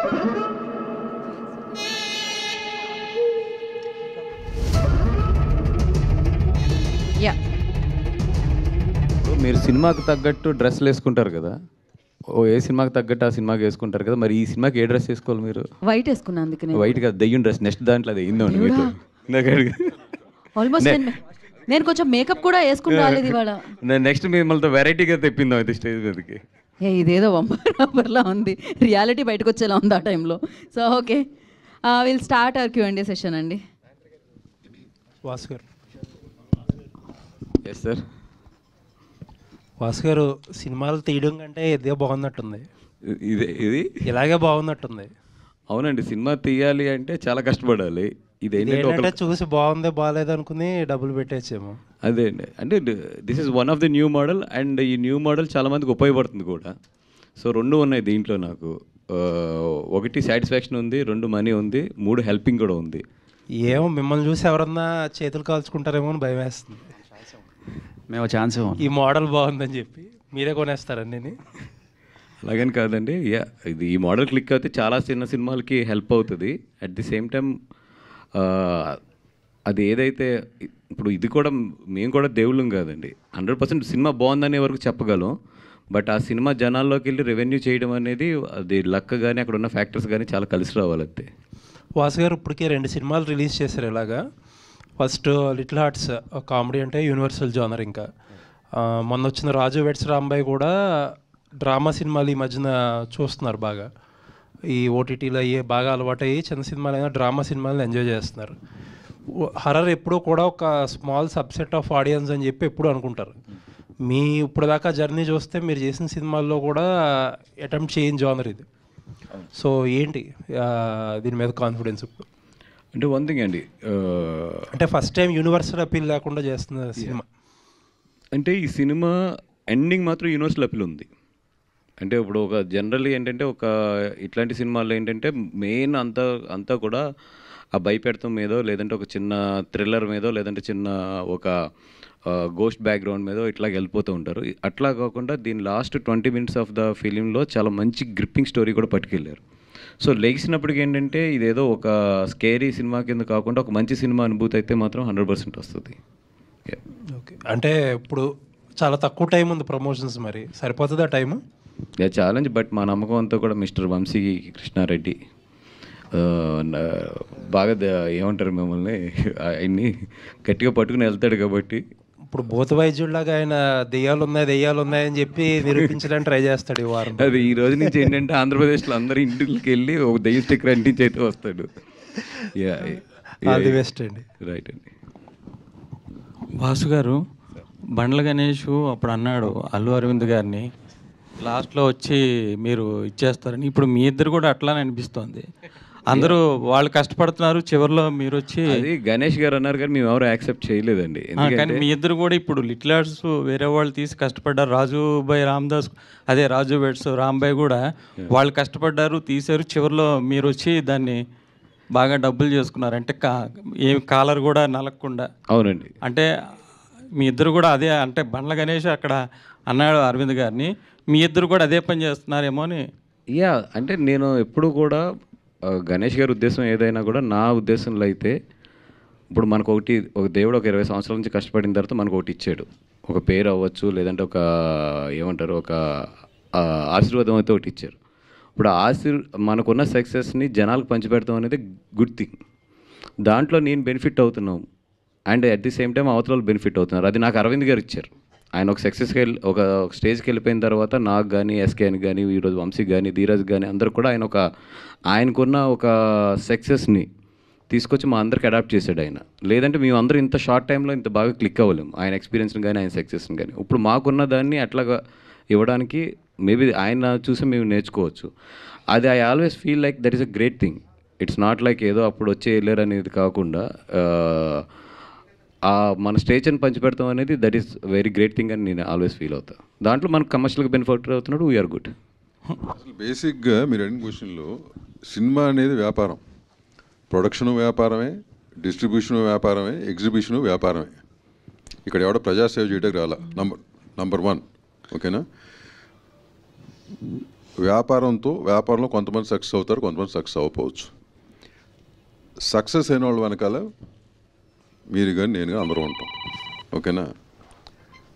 Yeah, మీరు సినిమాకి తగ్గట్టు డ్రెస్సులు వేసుకుంటారు కదా, ఏ సినిమాకి తగ్గట్టు ఆ సినిమాకి వేసుకుంటారు కదా, మరి ఈ సినిమాకి ఏ డ్రెస్ వేసుకోవాలి మీరు? వైట్ వేసుకున్నాను అందుకనే. వైట్ కదా, దెయ్యం డ్రెస్. నెక్స్ట్ దాంట్లో అది అయిందండి మీతో. ఆల్మోస్ట్ నేను కొంచెం మేకప్ కూడా వేసుకుని రాలేదు ఇవాళ. నెక్స్ట్ మిమ్మల్ని వెరైటీగా తెప్పిందాం అయితే స్టేజ్ మీదకి. ఇదేదో వంబర్లా ఉంది, రియాలిటీ బయటకు వచ్చేలా ఉంది ఆ టైంలో. So okay, will start our Q&A session అండి. వాసు గారు, ఎస్ సార్. వాసు గారు, సినిమాలు తీయడం కంటే ఇదే బాగున్నట్టుంది. ఇది ఇలాగే బాగున్నట్టుంది. అవునండి, సినిమా తీయాలి అంటే చాలా కష్టపడాలి. ఇది ఏంటంటే చూసి బాగుంది బాగాలేదు అనుకుని డబ్బులు పెట్టేసాము. అదే అండి, అంటే this is one of the new model, and ఈ న్యూ మోడల్ చాలా మందికి ఉపయోగపడుతుంది కూడా. సో 2 ఉన్నాయి దీంట్లో నాకు. 1 సాటిస్ఫాక్షన్ ఉంది, 2 మనీ ఉంది, 3 హెల్పింగ్ కూడా ఉంది. ఏమో మిమ్మల్ని చూసి ఎవరన్నా చేతులు కాల్చుకుంటారేమో అని భయం వేస్తుంది. మేము ఛాన్స్ ఈ మోడల్ బాగుందని చెప్పి మీరే కొనేస్తారండి. అలాగని కాదండి, ఇది ఈ మోడల్ క్లిక్ అయితే చాలా చిన్న సినిమాలకి హెల్ప్ అవుతుంది. అట్ ది సేమ్ టైం అది ఏదైతే ఇప్పుడు ఇది కూడా, మేము కూడా దేవుళ్ళం కాదండి. 100% సినిమా బాగుందనే వరకు చెప్పగలం. బట్ ఆ సినిమా జనాల్లోకి వెళ్ళి రెవెన్యూ చేయడం అనేది అది లక్ కానీ అక్కడ ఉన్న ఫ్యాక్టర్స్ కానీ చాలా కలిసి రావాలి అంతే. వాసు గారు ఇప్పటికే 2 సినిమాలు రిలీజ్ చేశారు ఇలాగా. ఫస్ట్ లిటిల్ హార్ట్స్ కామెడీ అంటే యూనివర్సల్ జానర్. ఇంకా మొన్న వచ్చిన రాజు వెడ్స్ రాంబాయ్ కూడా డ్రామా సినిమాలు ఈ మధ్యన చూస్తున్నారు బాగా. ఈ ఓటీటీలో అయ్యే బాగా అలవాటయ్యి చిన్న సినిమాలు అయినా డ్రామా సినిమాలను ఎంజాయ్ చేస్తున్నారు. హర్రర్ ఎప్పుడూ కూడా ఒక స్మాల్ సబ్సెట్ ఆఫ్ ఆడియన్స్ అని చెప్పి ఎప్పుడు అనుకుంటారు. మీ ఇప్పుడు దాకా జర్నీ చూస్తే మీరు చేసిన సినిమాల్లో కూడా అటెంప్ట్ చేయని జానర్ ఇది. సో ఏంటి దీని మీద కాన్ఫిడెన్స్ ఇప్పుడు? అంటే వన్ థింగ్ అండి, అంటే ఫస్ట్ టైం యూనివర్సల్ అపీల్ లేకుండా చేస్తున్న సినిమా. అంటే ఈ సినిమా ఎండింగ్ మాత్రం యూనివర్సల్ అపీల్ ఉంది. అంటే ఇప్పుడు ఒక జనరల్లీ ఏంటంటే ఒక ఇట్లాంటి సినిమాల్లో ఏంటంటే మెయిన్ అంతా కూడా ఆ భయపెడతం మీదో, లేదంటే ఒక చిన్న థ్రిల్లర్ మీదో, లేదంటే చిన్న ఒక గోస్ట్ బ్యాక్గ్రౌండ్ మీదో ఇట్లా వెళ్ళిపోతూ ఉంటారు. అట్లా కాకుండా దీని లాస్ట్ 20 minutes ఆఫ్ ద ఫిలింలో చాలా మంచి గ్రిప్పింగ్ స్టోరీ కూడా పట్టుకెళ్ళారు. సో లెగిసినప్పటికి ఏంటంటే ఇదేదో ఒక స్కేరీ సినిమా కింద కాకుండా ఒక మంచి సినిమా అనుభూతి అయితే మాత్రం 100% వస్తుంది. ఓకే, అంటే ఇప్పుడు చాలా తక్కువ టైం ఉంది ప్రమోషన్స్, మరి సరిపోతుంది ఆ టైము? ఛాలెంజ్. బట్ మా నమ్మకం అంతా కూడా మిస్టర్ వంశీ కృష్ణారెడ్డి బాగా ఏమంటారు మిమ్మల్ని, ఆయన్ని గట్టిగా పట్టుకుని వెళ్తాడు కాబట్టి. ఇప్పుడు భూత వైద్యుడిలాగా ఆయన దెయ్యాలు ఉన్నాయని చెప్పి నిరూపించడానికి ట్రై చేస్తాడు ఈ వారం. అది ఈ రోజు నుంచి ఏంటంటే ఆంధ్రప్రదేశ్లో అందరి ఇంటికి వెళ్ళి ఒక దెయ్యం స్టిక్కర్ అంటించి అయితే వస్తాడు. ఆల్ ది బెస్ట్ అండి. రైట్ అండి. వాసు గారు, బండ్ల గణేష్ అప్పుడు అన్నాడు అల్లు అరవింద్ గారిని లాస్ట్లో వచ్చి మీరు ఇచ్చేస్తారని. ఇప్పుడు మీ ఇద్దరు కూడా అట్లానే అనిపిస్తోంది. అందరూ వాళ్ళు కష్టపడుతున్నారు, చివరిలో మీరు వచ్చి. అది గణేష్ గారు అన్నారు కానీ మేము ఎవరు యాక్సెప్ట్ చేయలేదండి. కానీ మీ ఇద్దరు కూడా ఇప్పుడు లిటిల్ ఆర్ట్స్ వేరే వాళ్ళు తీసి కష్టపడ్డారు. రాజుబాయ్ రామదాస్, అదే రాజు వెడ్స్ రాంబాయ్ కూడా వాళ్ళు కష్టపడ్డారు, తీశారు. చివరిలో మీరు వచ్చి దాన్ని బాగా డబ్బులు చేసుకున్నారు. అంటే ఏం కాలర్ కూడా నలగకుండా. అవునండి. అంటే మీ ఇద్దరు కూడా అదే, అంటే బండ్ల గణేష్ అక్కడ అన్నాడు అరవింద్ గారిని, మీ ఇద్దరు కూడా అదే పని చేస్తున్నారేమో అని. అంటే నేను ఎప్పుడు కూడా గణేష్ గారి ఉద్దేశం ఏదైనా కూడా నా ఉద్దేశంలో అయితే, ఇప్పుడు మనకు ఒక దేవుడు ఒక 20 సంవత్సరాల నుంచి కష్టపడిన తర్వాత మనకు ఒకటి ఇచ్చాడు. ఒక పేరు అవ్వచ్చు, లేదంటే ఒక ఏమంటారు, ఒక ఆశీర్వాదం అయితే ఒకటి ఇచ్చారు. ఇప్పుడు మనకున్న సక్సెస్ని జనాలకు పంచిపెడతాం అనేది గుడ్ థింగ్. దాంట్లో నేను బెనిఫిట్ అవుతున్నాం, and at the same time అవతల బెనిఫిట్ అవుతున్నారు. అది నాకు అరవింద్ గారు ఇచ్చారు. ఆయన ఒక సక్సెస్కి ఒక స్టేజ్కి వెళ్ళిపోయిన తర్వాత నాకు కానీ, ఎస్కే అని కానీ, ఈరోజు వంశీ కానీ, ధీరజ్ కానీ అందరూ కూడా ఆయనకున్న ఒక సక్సెస్ని తీసుకొచ్చి మా అందరికి అడాప్ట్ చేశాడు ఆయన. లేదంటే మేము అందరూ ఇంత షార్ట్ టైంలో ఇంత బాగా క్లిక్ అవ్వలేము, ఆయన ఎక్స్పీరియన్స్ని కానీ, ఆయన సక్సెస్ని కానీ. ఇప్పుడు మాకున్న దాన్ని అట్లాగా ఇవ్వడానికి మేబీ ఆయన చూసి మేము నేర్చుకోవచ్చు. అది I always feel like that is a great thing. It's not like ఏదో అప్పుడు వచ్చి వెళ్ళారు అనేది కాకుండా మన స్టేజ్ని పంచిపెడతాం అనేది that is very great thing అని నేను ఆల్వేస్ ఫీల్ అవుతా. దాంట్లో మనకు కమర్షియల్గా బెనిఫిట్ అవుతున్నాడు, వీఆర్ గుడ్. అసలు బేసిక్గా మీరు అడిగిన క్వశ్చన్లో సినిమా అనేది వ్యాపారం, ప్రొడక్షను వ్యాపారమే, డిస్ట్రిబ్యూషను వ్యాపారమే, ఎగ్జిబిషను వ్యాపారమే. ఇక్కడ ఎవడో ప్రజాసేవ చేయడానికి రాలా. నంబర్ 1, ఓకేనా? వ్యాపారంలో కొంతమంది సక్సెస్ అవుతారు, కొంతమంది సక్సెస్ అవ్వకపోవచ్చు. సక్సెస్ అయిన వాళ్ళ వెనకాల మీరు కానీ నేను కానీ అందరూ ఉంటాం. ఓకేనా?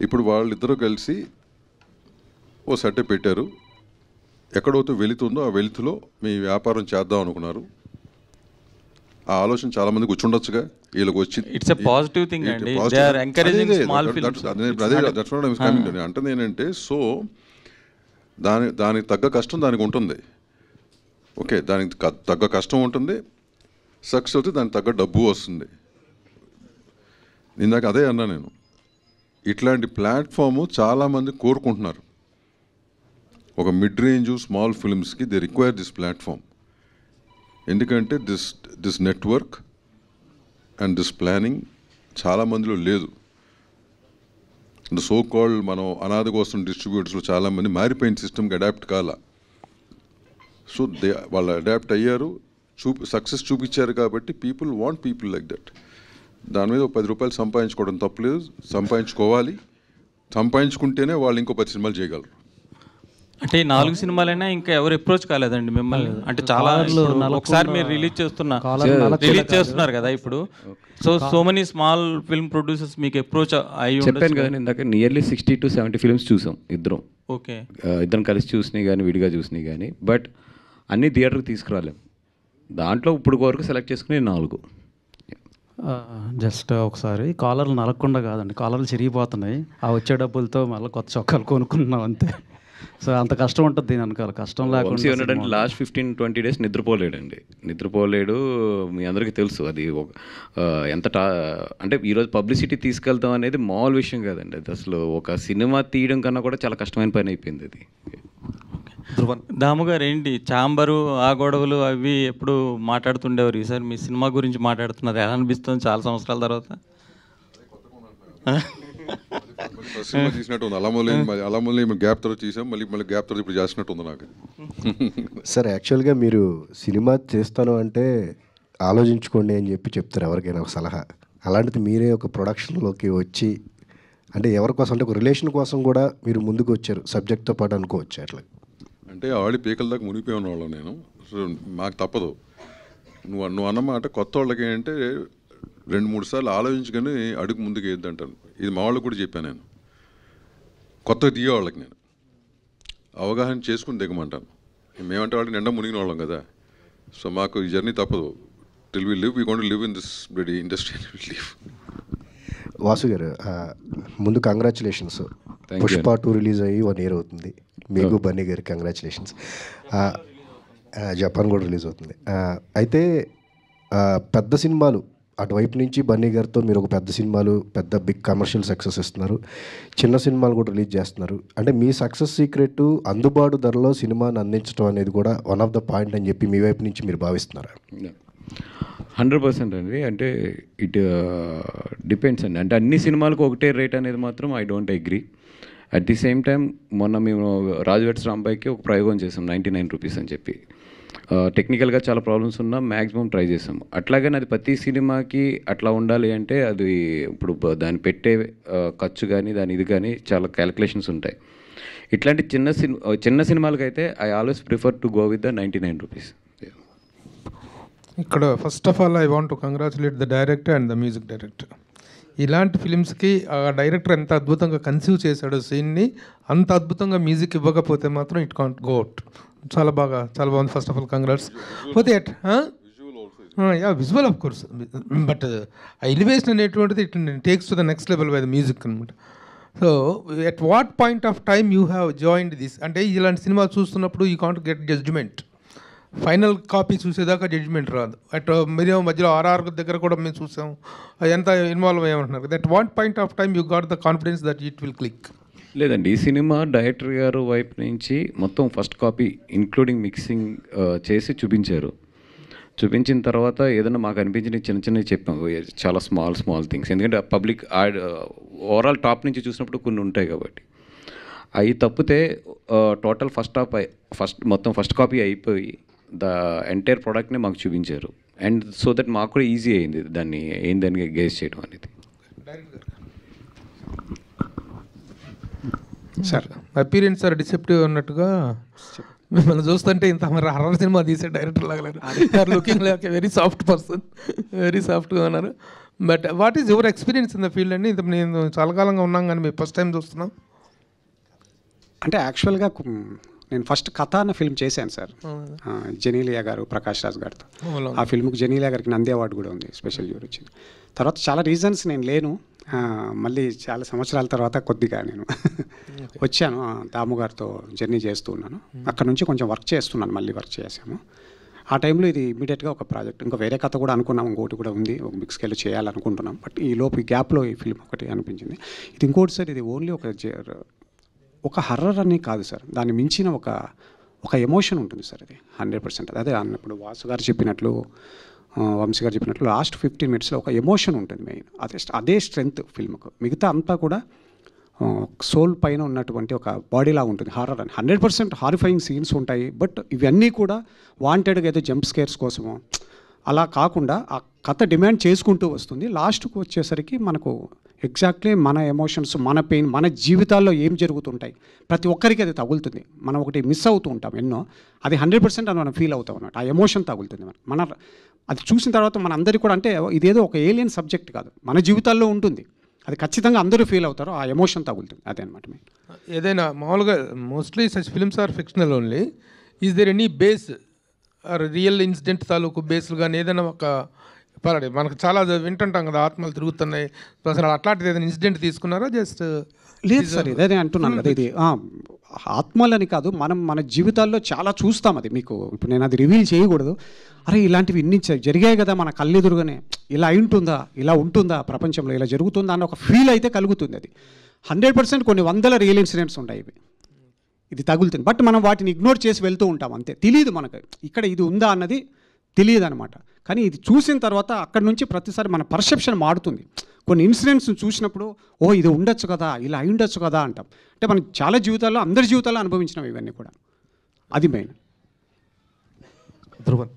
ఇప్పుడు వాళ్ళిద్దరూ కలిసి ఓ సెట్ పెట్టారు. ఎక్కడైతే వెళుతుందో ఆ వెలుతులో మీ వ్యాపారం చేద్దాం అనుకున్నారు. ఆ ఆలోచన చాలా మందికి వచ్చి ఉండొచ్చుగా. వీళ్ళకి వచ్చి ఇట్స్ ఎ పాజిటివ్ థింగ్ అండి. They are encouraging small films. అంటే ఏంటంటే సో దానికి తగ్గ కష్టం దానికి ఉంటుంది. ఓకే, దానికి తగ్గ కష్టం ఉంటుంది. సక్సెస్ అవుతే దానికి తగ్గ డబ్బు వస్తుంది. ఇందాక అదే అన్నా నేను. ఇట్లాంటి ప్లాట్ఫాము చాలామంది కోరుకుంటున్నారు. ఒక మిడ్ రేంజ్ స్మాల్ ఫిల్మ్స్కి దే రిక్వైర్ దిస్ ప్లాట్ఫామ్. ఎందుకంటే this network and this planning చాలామందిలో లేదు. సో కాల్డ్ మనం అనాథ కోసం డిస్ట్రిబ్యూటర్స్లో చాలామంది మారిపోయిన సిస్టమ్కి అడాప్ట్ కాల. సో వాళ్ళు అడాప్ట్ అయ్యారు, సక్సెస్ చూపించారు. కాబట్టి people want people like that. దాని మీద 10 రూపాయలు సంపాదించుకోవడం తప్పలేదు, సంపాదించుకోవాలి. సంపాదించుకుంటేనే వాళ్ళు ఇంకో 10 సినిమాలు చేయగలరు. అంటే 4 సినిమాలైనా ఇంకా ఎవరు అప్రోచ్ కాలేదండి మిమ్మల్ని? అంటే చాలా ఒకసారి మీరు రిలీజ్ చేస్తున్నారు కదా ఇప్పుడు. So many small film producers మీకు అప్రోచ్ అయ్యి చెప్పాను కదా ఇందాక. నియర్లీ 60 to 70 ఫిల్మ్స్ చూసాం ఇద్దరం. ఓకే, ఇద్దరం కలిసి చూసినాయి కానీ విడిగా చూసినాయి కానీ. బట్ అన్ని థియేటర్కి తీసుకురాలేం. దాంట్లో ఇప్పుడు వరకు సెలెక్ట్ చేసుకుని 4. జస్ట్ ఒకసారి కాలర్లు నలగకుండా కాదండి, కాలర్లు చిరిగిపోతున్నాయి. ఆ వచ్చే డబ్బులతో మళ్ళీ కొత్త చొక్కాలు కొనుక్కున్నాం అంతే. సో అంత కష్టం ఉంటుంది దీని వెనకాల. కష్టం లేకుండా లాస్ట్ 15-20 days నిద్రపోలేడు. మీ అందరికీ తెలుసు అది ఎంత అంటే ఈరోజు పబ్లిసిటీ తీసుకెళ్తాం అనేది మామూలు విషయం కాదండి. అది అసలు ఒక సినిమా తీయడం కన్నా కూడా చాలా కష్టమైన పని అయిపోయింది అది. దాము గారు ఏంటి చాంబరు ఆ గొడవలు అవి ఎప్పుడు మాట్లాడుతుండేవారు. ఈసారి మీ సినిమా గురించి మాట్లాడుతున్నారు, ఎలా అనిపిస్తుంది చాలా సంవత్సరాల తర్వాత? సినిమా తీసినట్టు ఉంది. అలమూలి గ్యాప్ తర్వాత తీసాం, మళ్ళీ గ్యాప్ తర్వాత ఇప్పుడు చేసినట్టు ఉంది నాకు. సార్ యాక్చువల్గా మీరు సినిమా చేస్తాను అంటే ఆలోచించుకోండి అని చెప్తారు ఎవరికైనా ఒక సలహా. అలాంటిది మీరే ఒక ప్రొడక్షన్లోకి వచ్చి అంటే ఎవరి కోసం అంటే ఒక రిలేషన్ కోసం కూడా మీరు ముందుకు వచ్చారు సబ్జెక్ట్తో పాటు అనుకోవచ్చు. అట్లా అంటే ఆవిడ పీకల దాకా మునిగిపోయి ఉన్నవాళ్ళం నేను. సో మాకు తప్పదు. నువ్వు అన్నమాట కొత్త వాళ్ళకి ఏంటంటే 2-3 సార్లు ఆలోచించుకొని అడుగు ముందుకు వేద్దంటాను. ఇది మా వాళ్ళకి కూడా చెప్పాను నేను. కొత్తగా దిగే వాళ్ళకి నేను అవగాహన చేసుకుని దిగమంటాను. మేమంటే వాళ్ళు నిండా మునిగిన వాళ్ళం కదా. సో మాకు ఈ జర్నీ తప్పదు. Till we live we going to live in this bloody industry. Vasu garu ముందు కంగ్రాచులేషన్స్. పుష్ప 2 రిలీజ్ అయ్యి 1 year అవుతుంది. మీకు బన్నీ గారు కంగ్రాచులేషన్స్. జపాన్ కూడా రిలీజ్ అవుతుంది. అయితే పెద్ద సినిమాలు అటువైపు నుంచి బన్నీ గారితో మీరు ఒక పెద్ద సినిమాలు పెద్ద బిగ్ కమర్షియల్ సక్సెస్ ఇస్తున్నారు, చిన్న సినిమాలు కూడా రిలీజ్ చేస్తున్నారు. అంటే మీ సక్సెస్ సీక్రెట్ అందుబాటు ధరలో సినిమాని అందించడం అనేది కూడా వన్ ఆఫ్ ద పాయింట్ అని చెప్పి మీ వైపు నుంచి మీరు భావిస్తున్నారా? 100% అండి. అంటే ఇట్ డిపెండ్స్ అండి. అంటే అన్ని సినిమాలకు ఒకటే రేట్ అనేది మాత్రం I don't agree. At the same time మొన్న మేము రాజు వెడ్స్ రాంబాయ్కి ఒక ప్రయోగం చేసాం 99 రూపీస్ అని చెప్పి. టెక్నికల్గా చాలా ప్రాబ్లమ్స్ ఉన్నా మ్యాక్సిమం ట్రై చేసాం. అట్లాగని అది ప్రతి సినిమాకి అట్లా ఉండాలి అంటే అది ఇప్పుడు దాన్ని పెట్టే ఖర్చు కానీ దాని ఇది కానీ చాలా క్యాలిక్యులేషన్స్ ఉంటాయి. ఇట్లాంటి చిన్న సినిమాలకైతే I always prefer to go with the 99 rupees. ఇక్కడ first of all I want to congratulate the director and the music director. ఇలాంటి ఫిలిమ్స్కి ఆ డైరెక్టర్ ఎంత అద్భుతంగా కన్సీవ్ చేశాడో సీన్ని, అంత అద్భుతంగా మ్యూజిక్ ఇవ్వకపోతే మాత్రం ఇట్ కాంట్ గో అవుట్. చాలా బాగుంది. First of all congrats. పోతే visual of course, but elevation అనేటువంటిది it takes to the next level by the music అనమాట. So at what point of time you have joined this? అంటే ఇలాంటి సినిమా చూస్తున్నప్పుడు you can't get judgement. Final copy చూసేదాకా judgement రాదు. At మీరు మధ్యలో ఆర్ఆర్ దగ్గర కూడా మేము చూసాము, ఎంత ఇన్వాల్వ్ అయ్యామంటున్నారు. That what point of time you got the confidence that it will click? లేదండి, ఈ సినిమా డైరెక్టర్ గారు వైపు నుంచి మొత్తం ఫస్ట్ కాపీ ఇంక్లూడింగ్ మిక్సింగ్ చేసి చూపించారు. చూపించిన తర్వాత ఏదైనా మాకు అనిపించిన చిన్నవి చెప్పాం, చాలా స్మాల్ థింగ్స్. ఎందుకంటే పబ్లిక్ ఓవరాల్ టాప్ నుంచి చూసినప్పుడు కొన్ని ఉంటాయి కాబట్టి అవి తప్పితే టోటల్ మొత్తం ఫస్ట్ కాపీ అయిపోయి ద ఎంటైర్ ప్రోడక్ట్ని మాకు చూపించారు. అండ్ సో దట్ మాకు కూడా ఈజీ అయింది దాన్ని ఏందని గేస్ చేయడం అనేది. సార్ అపీరెన్స్ సార్ డిసెప్టివ్ అన్నట్టుగా మిమ్మల్ని చూస్తుంటే ఇంత మరి హర్రర్ సినిమా తీసే డైరెక్టర్ లాగా looking like a very soft person, very సాఫ్ట్గా ఉన్నారు. But what is your experience in the field అండి? ఇంత నేను చాలా కాలంగా ఉన్నాం కానీ మీరు ఫస్ట్ టైం చూస్తున్నాం. అంటే యాక్చువల్గా నేను ఫస్ట్ కథ అన్న ఫిల్మ్ చేశాను సార్, జెనీలియా గారు, ప్రకాష్ రాజ్ గారితో. ఆ ఫిల్మ్కి జెనీలియా గారికి నంది అవార్డు కూడా ఉంది, స్పెషల్ జ్యూరీ వచ్చింది. తర్వాత చాలా రీజన్స్ నేను లేను, మళ్ళీ చాలా సంవత్సరాల తర్వాత కొద్దిగా నేను వచ్చాను. దాము గారితో జర్నీ చేస్తూ ఉన్నాను, అక్కడ నుంచి కొంచెం వర్క్ చేస్తున్నాను, మళ్ళీ వర్క్ చేశాము. ఆ టైంలో ఇది ఇమీడియట్గా ఒక ప్రాజెక్ట్, ఇంకా వేరే కథ కూడా అనుకున్నాం, ఇంకోటి కూడా ఉంది, ఒక బిగ్ స్కేల్ చేయాలనుకుంటున్నాం. బట్ ఈ లోపు ఈ గ్యాప్లో ఈ ఫిల్మ్ ఒకటి అనిపించింది. ఇది ఇంకోటి సార్, ఇది ఓన్లీ ఒక హర్రర్ అని కాదు సార్, దాన్ని మించిన ఒక ఎమోషన్ ఉంటుంది సార్. అది 100%. అదే అన్నప్పుడు వాసు గారు చెప్పినట్లు, వంశీ గారు చెప్పినట్లు లాస్ట్ 15 minutesలో ఒక ఎమోషన్ ఉంటుంది మెయిన్. అదే స్ట్రెంగ్త్ ఫిల్మ్కు. మిగతా అంతా కూడా సోల్ పైన ఉన్నటువంటి ఒక బాడీలా ఉంటుంది హారర్ అని. 100% హారిఫైయింగ్ సీన్స్ ఉంటాయి, బట్ ఇవన్నీ కూడా వాంటెడ్గా ఏదో జంప్ స్కేర్స్ కోసమో అలా కాకుండా ఆ కథ డిమాండ్ చేసుకుంటూ వస్తుంది. లాస్ట్కు వచ్చేసరికి మనకు ఎగ్జాక్ట్లీ మన ఎమోషన్స్, మన పెయిన్, మన జీవితాల్లో ఏం జరుగుతుంటాయి, ప్రతి ఒక్కరికి అది తగులుతుంది. మనం ఒకటి మిస్ అవుతూ ఉంటాం ఎన్నో, అది 100% అని మనం ఫీల్ అవుతాం అన్నమాట. ఆ ఎమోషన్ తగులుతుంది మన అది చూసిన తర్వాత మన అందరికీ కూడా, అంటే ఇదేదో ఒక ఏలియన్ సబ్జెక్ట్ కాదు, మన జీవితాల్లో ఉంటుంది, అది ఖచ్చితంగా అందరూ ఫీల్ అవుతారు, ఆ ఎమోషన్ తగులుతుంది. అదే అనమాట మెయిన్. ఏదైనా మామూలుగా mostly such films are fictional only. Is there any base or real incident తాలూకు బేస్లు కానీ ఏదైనా ఒక పర్వాలేదు, మనకు చాలా వింటుంటాం కదా, ఆత్మలు తిరుగుతున్నాయి, అసలు అట్లాంటిది ఏదైనా ఇన్సిడెంట్ తీసుకున్నారా? జస్ట్ లేదు సార్, ఇదే అంటున్నాను కదా, ఇది ఆత్మలని కాదు, మన జీవితాల్లో చాలా చూస్తాం. అది మీకు ఇప్పుడు నేను అది రివీల్ చేయకూడదు. అరే ఇలాంటివి ఇన్ని జరిగాయి కదా మన కళ్ళెదురుగానే, ఇలా ఉంటుందా, ఇలా ఉంటుందా ప్రపంచంలో, ఇలా జరుగుతుందా అన్న ఒక ఫీల్ అయితే కలుగుతుంది. అది 100% కొన్ని వందల రియల్ ఇన్సిడెంట్స్ ఉంటాయి, ఇది తగులుతుంది. బట్ మనం వాటిని ఇగ్నోర్ చేసి వెళ్తూ ఉంటాం, అంతే. తెలియదు మనకు ఇక్కడ ఇది ఉందా అన్నది తెలియదు అనమాట. కానీ ఇది చూసిన తర్వాత అక్కడి నుంచి ప్రతిసారి మన పర్సెప్షన్ మారుతుంది. కొన్ని ఇన్సిడెంట్స్ చూసినప్పుడు ఓ ఇది ఉండొచ్చు కదా, ఇలా అయి ఉండొచ్చు కదా అంటాం. అంటే మనం చాలా జీవితాల్లో, అందరి జీవితాల్లో అనుభవించినాం ఇవన్నీ కూడా. అది main. Dhruvan,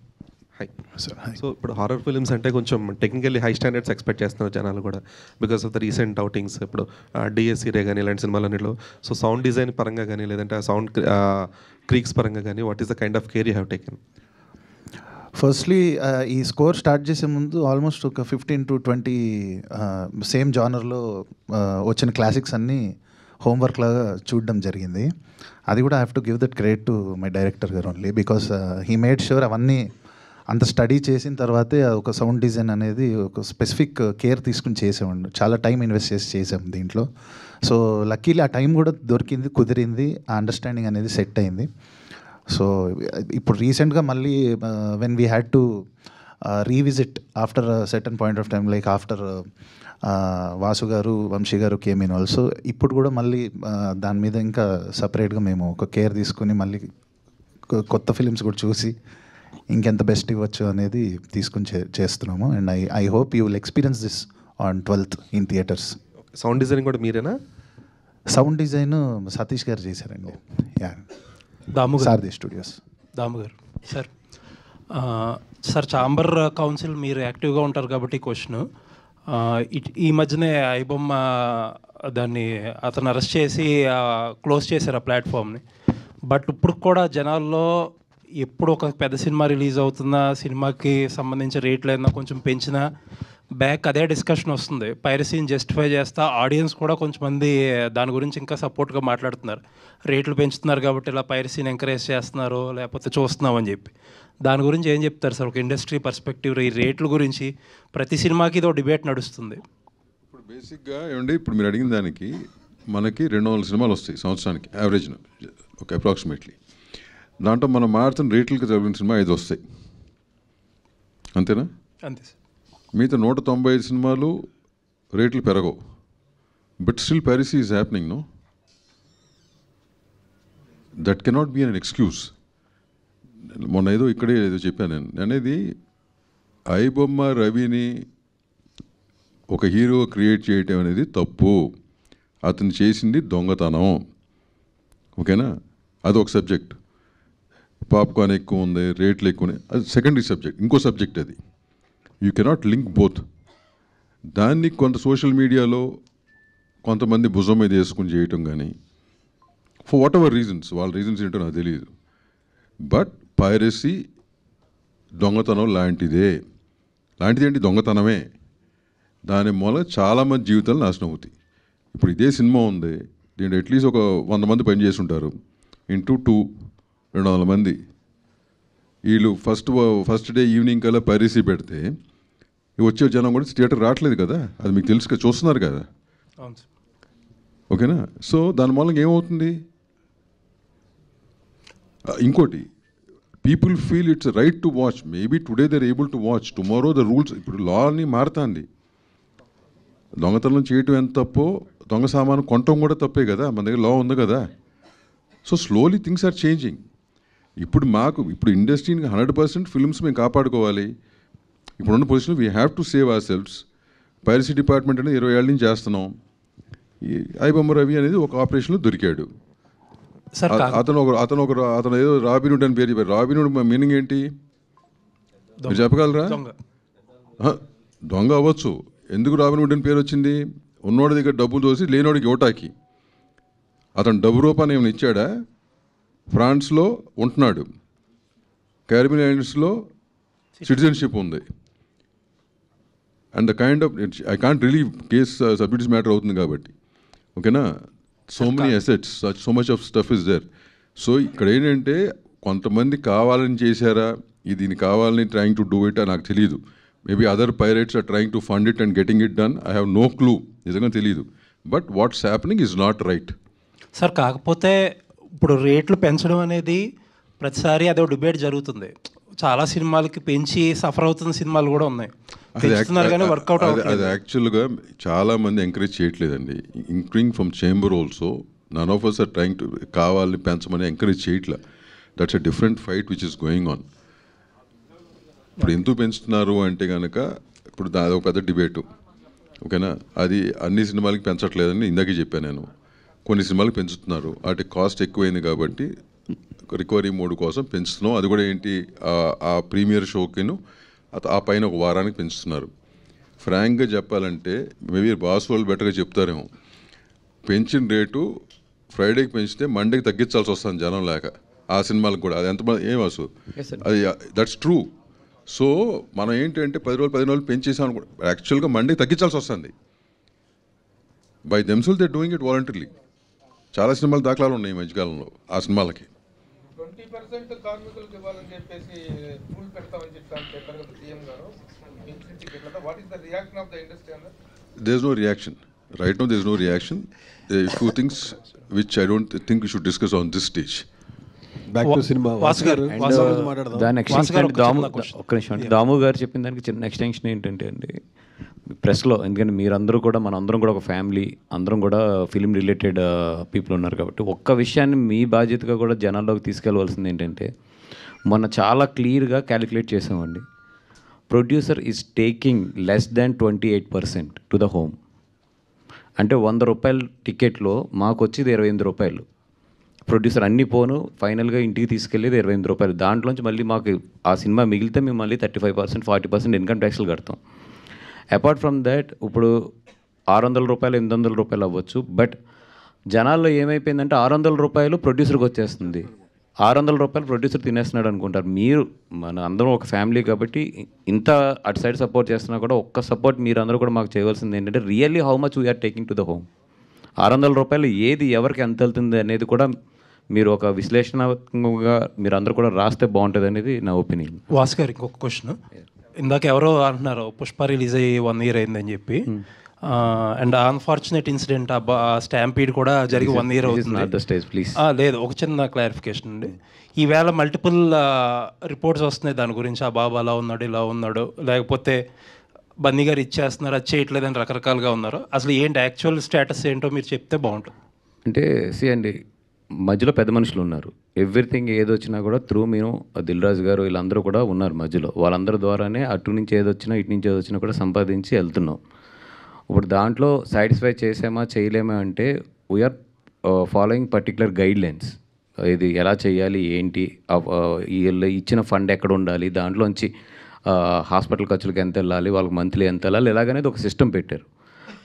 high sir. So ఇప్పుడు హారర్ ఫిల్మ్స్ అంటే కొంచెం టెక్నికల్లీ హై స్టాండర్డ్స్ ఎక్స్పెక్ట్ చేస్తున్నారు జనాలు కూడా, because of the recent outings. ఇప్పుడు డిఎస్సీ రే కానీ ఇలాంటి సినిమాలన్నిలో, సో సౌండ్ డిజైన్ పరంగా కానీ, లేదంటే ఆ సౌండ్ క్రీక్స్ పరంగా కానీ, what is the kind of care you have taken? Firstly ఈ స్కోర్ స్టార్ట్ చేసే ముందు ఆల్మోస్ట్ ఒక 15 to 20 సేమ్ జానర్లో వచ్చిన క్లాసిక్స్ అన్నీ హోంవర్క్ లాగా చూడడం జరిగింది. అది కూడా I have to give that credit to my director గారు only, because he made sure అవన్నీ అంత స్టడీ చేసిన తర్వాతే ఒక సౌండ్ డిజైన్ అనేది ఒక స్పెసిఫిక్ కేర్ తీసుకుని చేసేవాడు. చాలా టైం ఇన్వెస్ట్ చేసి చేసాం దీంట్లో. సో లక్కీలీ ఆ టైం కూడా దొరికింది, కుదిరింది, ఆ అండర్స్టాండింగ్ అనేది సెట్ అయింది. సో ఇప్పుడు రీసెంట్గా మళ్ళీ when we had to revisit after certain point of time, like after Vasu గారు, వంశీ గారు కేమ్ ఇన్ ఆల్సో, ఇప్పుడు కూడా మళ్ళీ దాని మీద ఇంకా సపరేట్గా మేము ఒక కేర్ తీసుకుని మళ్ళీ కొత్త ఫిలిమ్స్ కూడా చూసి ఇంకెంత బెస్ట్ ఇవ్వచ్చు అనేది తీసుకుని చేస్తున్నాము. And I hope you will experience this on 12th in theatres. Sound design కూడా మీరేనా? సౌండ్ డిజైన్ సతీష్ గారు చేశారండి. యా, సారథి స్టూడియోస్. దాము గారు. సార్ చాంబర్ కౌన్సిల్ మీరు యాక్టివ్గా ఉంటారు కాబట్టి క్వశ్చన్, ఈ మధ్యనే ఐబొమ్మ దాన్ని అతను అరెస్ట్ చేసి క్లోజ్ చేశారు ఆ ప్లాట్ఫామ్ని. బట్ ఇప్పుడు కూడా జనాల్లో ఎప్పుడు ఒక పెద్ద సినిమా రిలీజ్ అవుతున్నా, సినిమాకి సంబంధించిన రేట్లు ఏదైనా కొంచెం పెంచినా బ్యాక్ అదే డిస్కషన్ వస్తుంది. పైరసీని జస్టిఫై చేస్తా ఆడియన్స్ కూడా కొంచెం మంది దాని గురించి ఇంకా సపోర్ట్గా మాట్లాడుతున్నారు. రేట్లు పెంచుతున్నారు కాబట్టి ఇలా పైరసీని ఎంకరేజ్ చేస్తున్నారు, లేకపోతే చూస్తున్నామని చెప్పి. దాని గురించి ఏం చెప్తారు సార్ ఒక ఇండస్ట్రీ పర్స్పెక్టివ్? ఈ రేట్ల గురించి ప్రతి సినిమాకి ఇదో డిబేట్ నడుస్తుంది. ఇప్పుడు బేసిక్గా ఏమండి, ఇప్పుడు మీరు అడిగిన దానికి మనకి 200 సినిమాలు వస్తాయి సంవత్సరానికి యావరేజ్న, ఒక అప్రాక్సిమేట్లీ. దాంట్లో మనం మారుతున్న రేట్లకి చదివిన సినిమా 5 వస్తాయి, అంతేనా? అంతే సార్. మిగతా 195 సినిమాలు రేట్లు పెరగవు. But still piracy is happening, no? That cannot be an excuse. మొన్న ఏదో ఇక్కడే ఏదో చెప్పాను నేను అనేది, ఐబొమ్మ రవిని ఒక హీరో క్రియేట్ చేయటం అనేది తప్పు, అతను చేసింది దొంగతనం, ఓకేనా? అదొక సబ్జెక్ట్. పాప్కార్న్ ఎక్కువ ఉంది, రేట్లు ఎక్కువ ఉన్నాయి, అది సెకండరీ సబ్జెక్ట్, ఇంకో సబ్జెక్ట్ అది. You cannot link both. దాన్ని కొంత సోషల్ మీడియాలో కొంతమంది భుజం మీద వేసుకుని చేయటం కానీ, ఫర్ వాట్ ఎవర్ రీజన్స్, వాళ్ళ రీజన్స్ ఏంటో నాకు తెలియదు, బట్ పైరసీ దొంగతనం లాంటిదే. లాంటిది ఏంటి? దొంగతనమే. దాని మూల చాలామంది జీవితాలు నాశనం అవుతాయి. ఇప్పుడు ఇదే సినిమా ఉంది, దీంట్లో అట్లీస్ట్ ఒక 100 మంది పనిచేసి ఉంటారు. ఇంటూ 200 మంది. వీళ్ళు ఫస్ట్ డే ఈవినింగ్ కల్లా పైరసీ పెడితే వచ్చే జనం కూడా థియేటర్ రావట్లేదు కదా, అది మీకు తెలుసు కదా, చూస్తున్నారు కదా. ఓకేనా? సో దాని మూలంగా ఏమవుతుంది? ఇంకోటి, people feel it's right to watch. Maybe today they are able to watch, tomorrow the rules. ఇప్పుడు లా అని మారుతుంది. దొంగతనం చేయటం ఎంత తప్పో దొంగ సామాను కొనటం కూడా తప్పే కదా, మన దగ్గర లా ఉంది కదా. So slowly things are changing. ఇప్పుడు ఇండస్ట్రీని 100% ఫిల్మ్స్ మేము కాపాడుకోవాలి. ఇప్పుడున్న position we have to save ourselves. Piracy department అనేది 20 ఏళ్ళ నుంచి చేస్తున్నాం. ఈ ఐబొమ్మ రవి అనేది ఒక ఆపరేషన్లో దొరికాడు. అతను ఏదో రాబిన్హుడ్ అని పేరు చెప్పారు. రాబిన్హుడ్ మీనింగ్ ఏంటి మీరు చెప్పగలరా? దొంగ అవ్వచ్చు. ఎందుకు రాబిన్హుడ్ అని పేరు వచ్చింది? ఉన్నోడి దగ్గర డబ్బులు దోసి లేనోడికి ఇవ్వటానికి. అతను డబ్బు రూపాన్ని ఏమైనా ఇచ్చాడా? ఫ్రాన్స్లో ఉంటున్నాడు, క్యారిబియన్ ఐలాండ్స్లో సిటిజన్షిప్ ఉంది. And the kind of I can't relieve case subjects matter అవుతుంది కాబట్టి. ఓకేనా? So many assets, so much of stuff is there. So ఇక్కడ ఏంటంటే కొంతమంది కావాలని చేశారా, దీన్ని కావాలని ట్రయింగ్ టు డూ ఇట్ అని నాకు తెలియదు. Maybe other pirates are trying to fund it and getting it done. I have no clue, నిజంగా తెలియదు. But what's happening is not right. Sir కాకపోతే ఇప్పుడు రేట్లు పెంచడం అనేది ప్రతిసారి అదో డిబేట్ జరుగుతుంది. చాలా సినిమాలకి పెంచి సఫర్ అవుతున్న సినిమాలు కూడా ఉన్నాయి. కానీ వర్కౌట్ అది యాక్చువల్గా చాలామంది ఎంకరేజ్ చేయట్లేదండి. Including from chamber also. None of us are trying to కావాలని పెంచమని ఎంకరేజ్ చేయట్లా. That's a different fight which is going on. ఇప్పుడు ఎందుకు పెంచుతున్నారు అంటే కనుక ఇప్పుడు అది ఒక పెద్ద డిబేటు. ఓకేనా? అది అన్ని సినిమాలకి పెంచట్లేదని ఇందాకే చెప్పాను నేను. కొన్ని సినిమాలకు పెంచుతున్నారు, వాటి కాస్ట్ ఎక్కువైంది కాబట్టి రికవరీ మోడ్ కోసం పెంచుతున్నాం. అది కూడా ఏంటి, ఆ ప్రీమియర్ షోకిను ఆ పైన ఒక వారానికి పెంచుతున్నారు. ఫ్రాంక్గా చెప్పాలంటే మేబీ బాస్ వాళ్ళు బెటర్గా చెప్తారేమో. పెంచిన రేటు ఫ్రైడేకి పెంచితే మండేకి తగ్గించాల్సి వస్తుంది జనం లేక. ఆ సినిమాలకు కూడా అది ఎంత ఏం అసలు అది దట్స్ ట్రూ. సో మనం ఏంటంటే 10 రోజులు పెంచేసాం అనుకో, యాక్చువల్గా మండేకి తగ్గించాల్సి వస్తుంది. By themself they doing it voluntarily. చాలా సినిమాలు దాఖలాలు ఉన్నాయి ఈ మధ్యకాలంలో ఆ సినిమాలకి. 20% కార్మికులకు ఇవ్వాలని చెప్పేసి రూల్ పెడతామని చెప్పారు సీఎం గారు. What is the reaction of the industry అన్న? There is no reaction right now. There is no reaction. Few things which I don't think you should discuss on this stage. Back to cinema. దాని extension ఒక్క నిమిషం. దాము గారు చెప్పిన దానికి చిన్న extension ఏంటంటే అండి, ప్రెస్లో, ఎందుకంటే మీరందరూ కూడా మనందరం కూడా ఒక ఫ్యామిలీ, అందరం కూడా ఫిలిం రిలేటెడ్ పీపుల్ ఉన్నారు కాబట్టి ఒక్క విషయాన్ని మీ బాధ్యతగా కూడా జనాల్లోకి తీసుకెళ్ళవలసింది ఏంటంటే, మొన్న చాలా క్లియర్గా క్యాలిక్యులేట్ చేసామండి. Producer is taking less than 28% to the home. అంటే 100 రూపాయల టికెట్లో మాకు వచ్చేది 28 రూపాయలు. ప్రొడ్యూసర్ అన్ని పోను ఫైనల్గా ఇంటికి తీసుకెళ్ళేది 28 రూపాయలు. దాంట్లోంచి మళ్ళీ మాకు ఆ సినిమా మిగిలితే మేము మళ్ళీ 35%, 40% ఇన్కమ్ ట్యాక్స్లు కడతాం. అపార్ట్ ఫ్రమ్ దాట్ ఇప్పుడు 600 రూపాయలు, 800 రూపాయలు అవ్వచ్చు. బట్ జనాల్లో ఏమైపోయిందంటే 600 రూపాయలు ప్రొడ్యూసర్కి వచ్చేస్తుంది, 600 రూపాయలు ప్రొడ్యూసర్ తినేస్తున్నాడు అనుకుంటారు. మీరు మన అందరం ఒక ఫ్యామిలీ కాబట్టి ఇంత అటు సైడ్ సపోర్ట్ చేస్తున్నా కూడా ఒక్క సపోర్ట్ మీరు అందరూ కూడా మాకు చేయవలసింది ఏంటంటే, really how much we are taking to the home. 600 రూపాయలు ఏది ఎవరికి ఎంత వెళ్తుంది అనేది కూడా మీరు ఒక విశ్లేషణాత్మకంగా మీరు అందరూ కూడా రాస్తే బాగుంటుంది అనేది నా ఒపీనియన్. వాసు గారు ఇంకొక క్వశ్చన్. ఇందాక ఎవరో అంటున్నారు పుష్ప రిలీజ్ అయ్యి 1 year అయిందని చెప్పి. అండ్ అన్ఫార్చునేట్ ఇన్సిడెంట్ స్టాంపీడ్ కూడా జరిగి 1 year అవుతుంది. లేదు, ఒక చిన్న క్లారిఫికేషన్ అండి. ఈవేళ మల్టిపుల్ రిపోర్ట్స్ వస్తున్నాయి దాని గురించి. ఆ బాబు అలా ఉన్నాడు, ఇలా ఉన్నాడు, లేకపోతే బన్నీ గారు ఇచ్చేస్తున్నారు, అది చేయట్లేదని రకరకాలుగా ఉన్నారు. అసలు ఏంటి యాక్చువల్ స్టేటస్ ఏంటో మీరు చెప్తే బాగుంటుంది. అంటే అండి, మధ్యలో పెద్ద మనుషులు ఉన్నారు. ఎవ్రీథింగ్ ఏదొచ్చినా కూడా త్రూ మేము దిల్ రాజు గారు వీళ్ళందరూ కూడా ఉన్నారు మధ్యలో. వాళ్ళందరి ద్వారానే అటు నుంచి ఏదొచ్చినా ఇటు నుంచి ఏదొచ్చినా కూడా సంపాదించి వెళ్తున్నాం. ఇప్పుడు దాంట్లో సాటిస్ఫై చేసామా చేయలేమా అంటే we are following particular guidelines. ఇది ఎలా చేయాలి, ఏంటి, ఇచ్చిన ఫండ్ ఎక్కడ ఉండాలి, దాంట్లోంచి హాస్పిటల్ ఖర్చులకు ఎంత వెళ్ళాలి, వాళ్ళకి మంత్లీ ఎంత వెళ్ళాలి, ఇలాగనేది ఒక సిస్టమ్ పెట్టారు.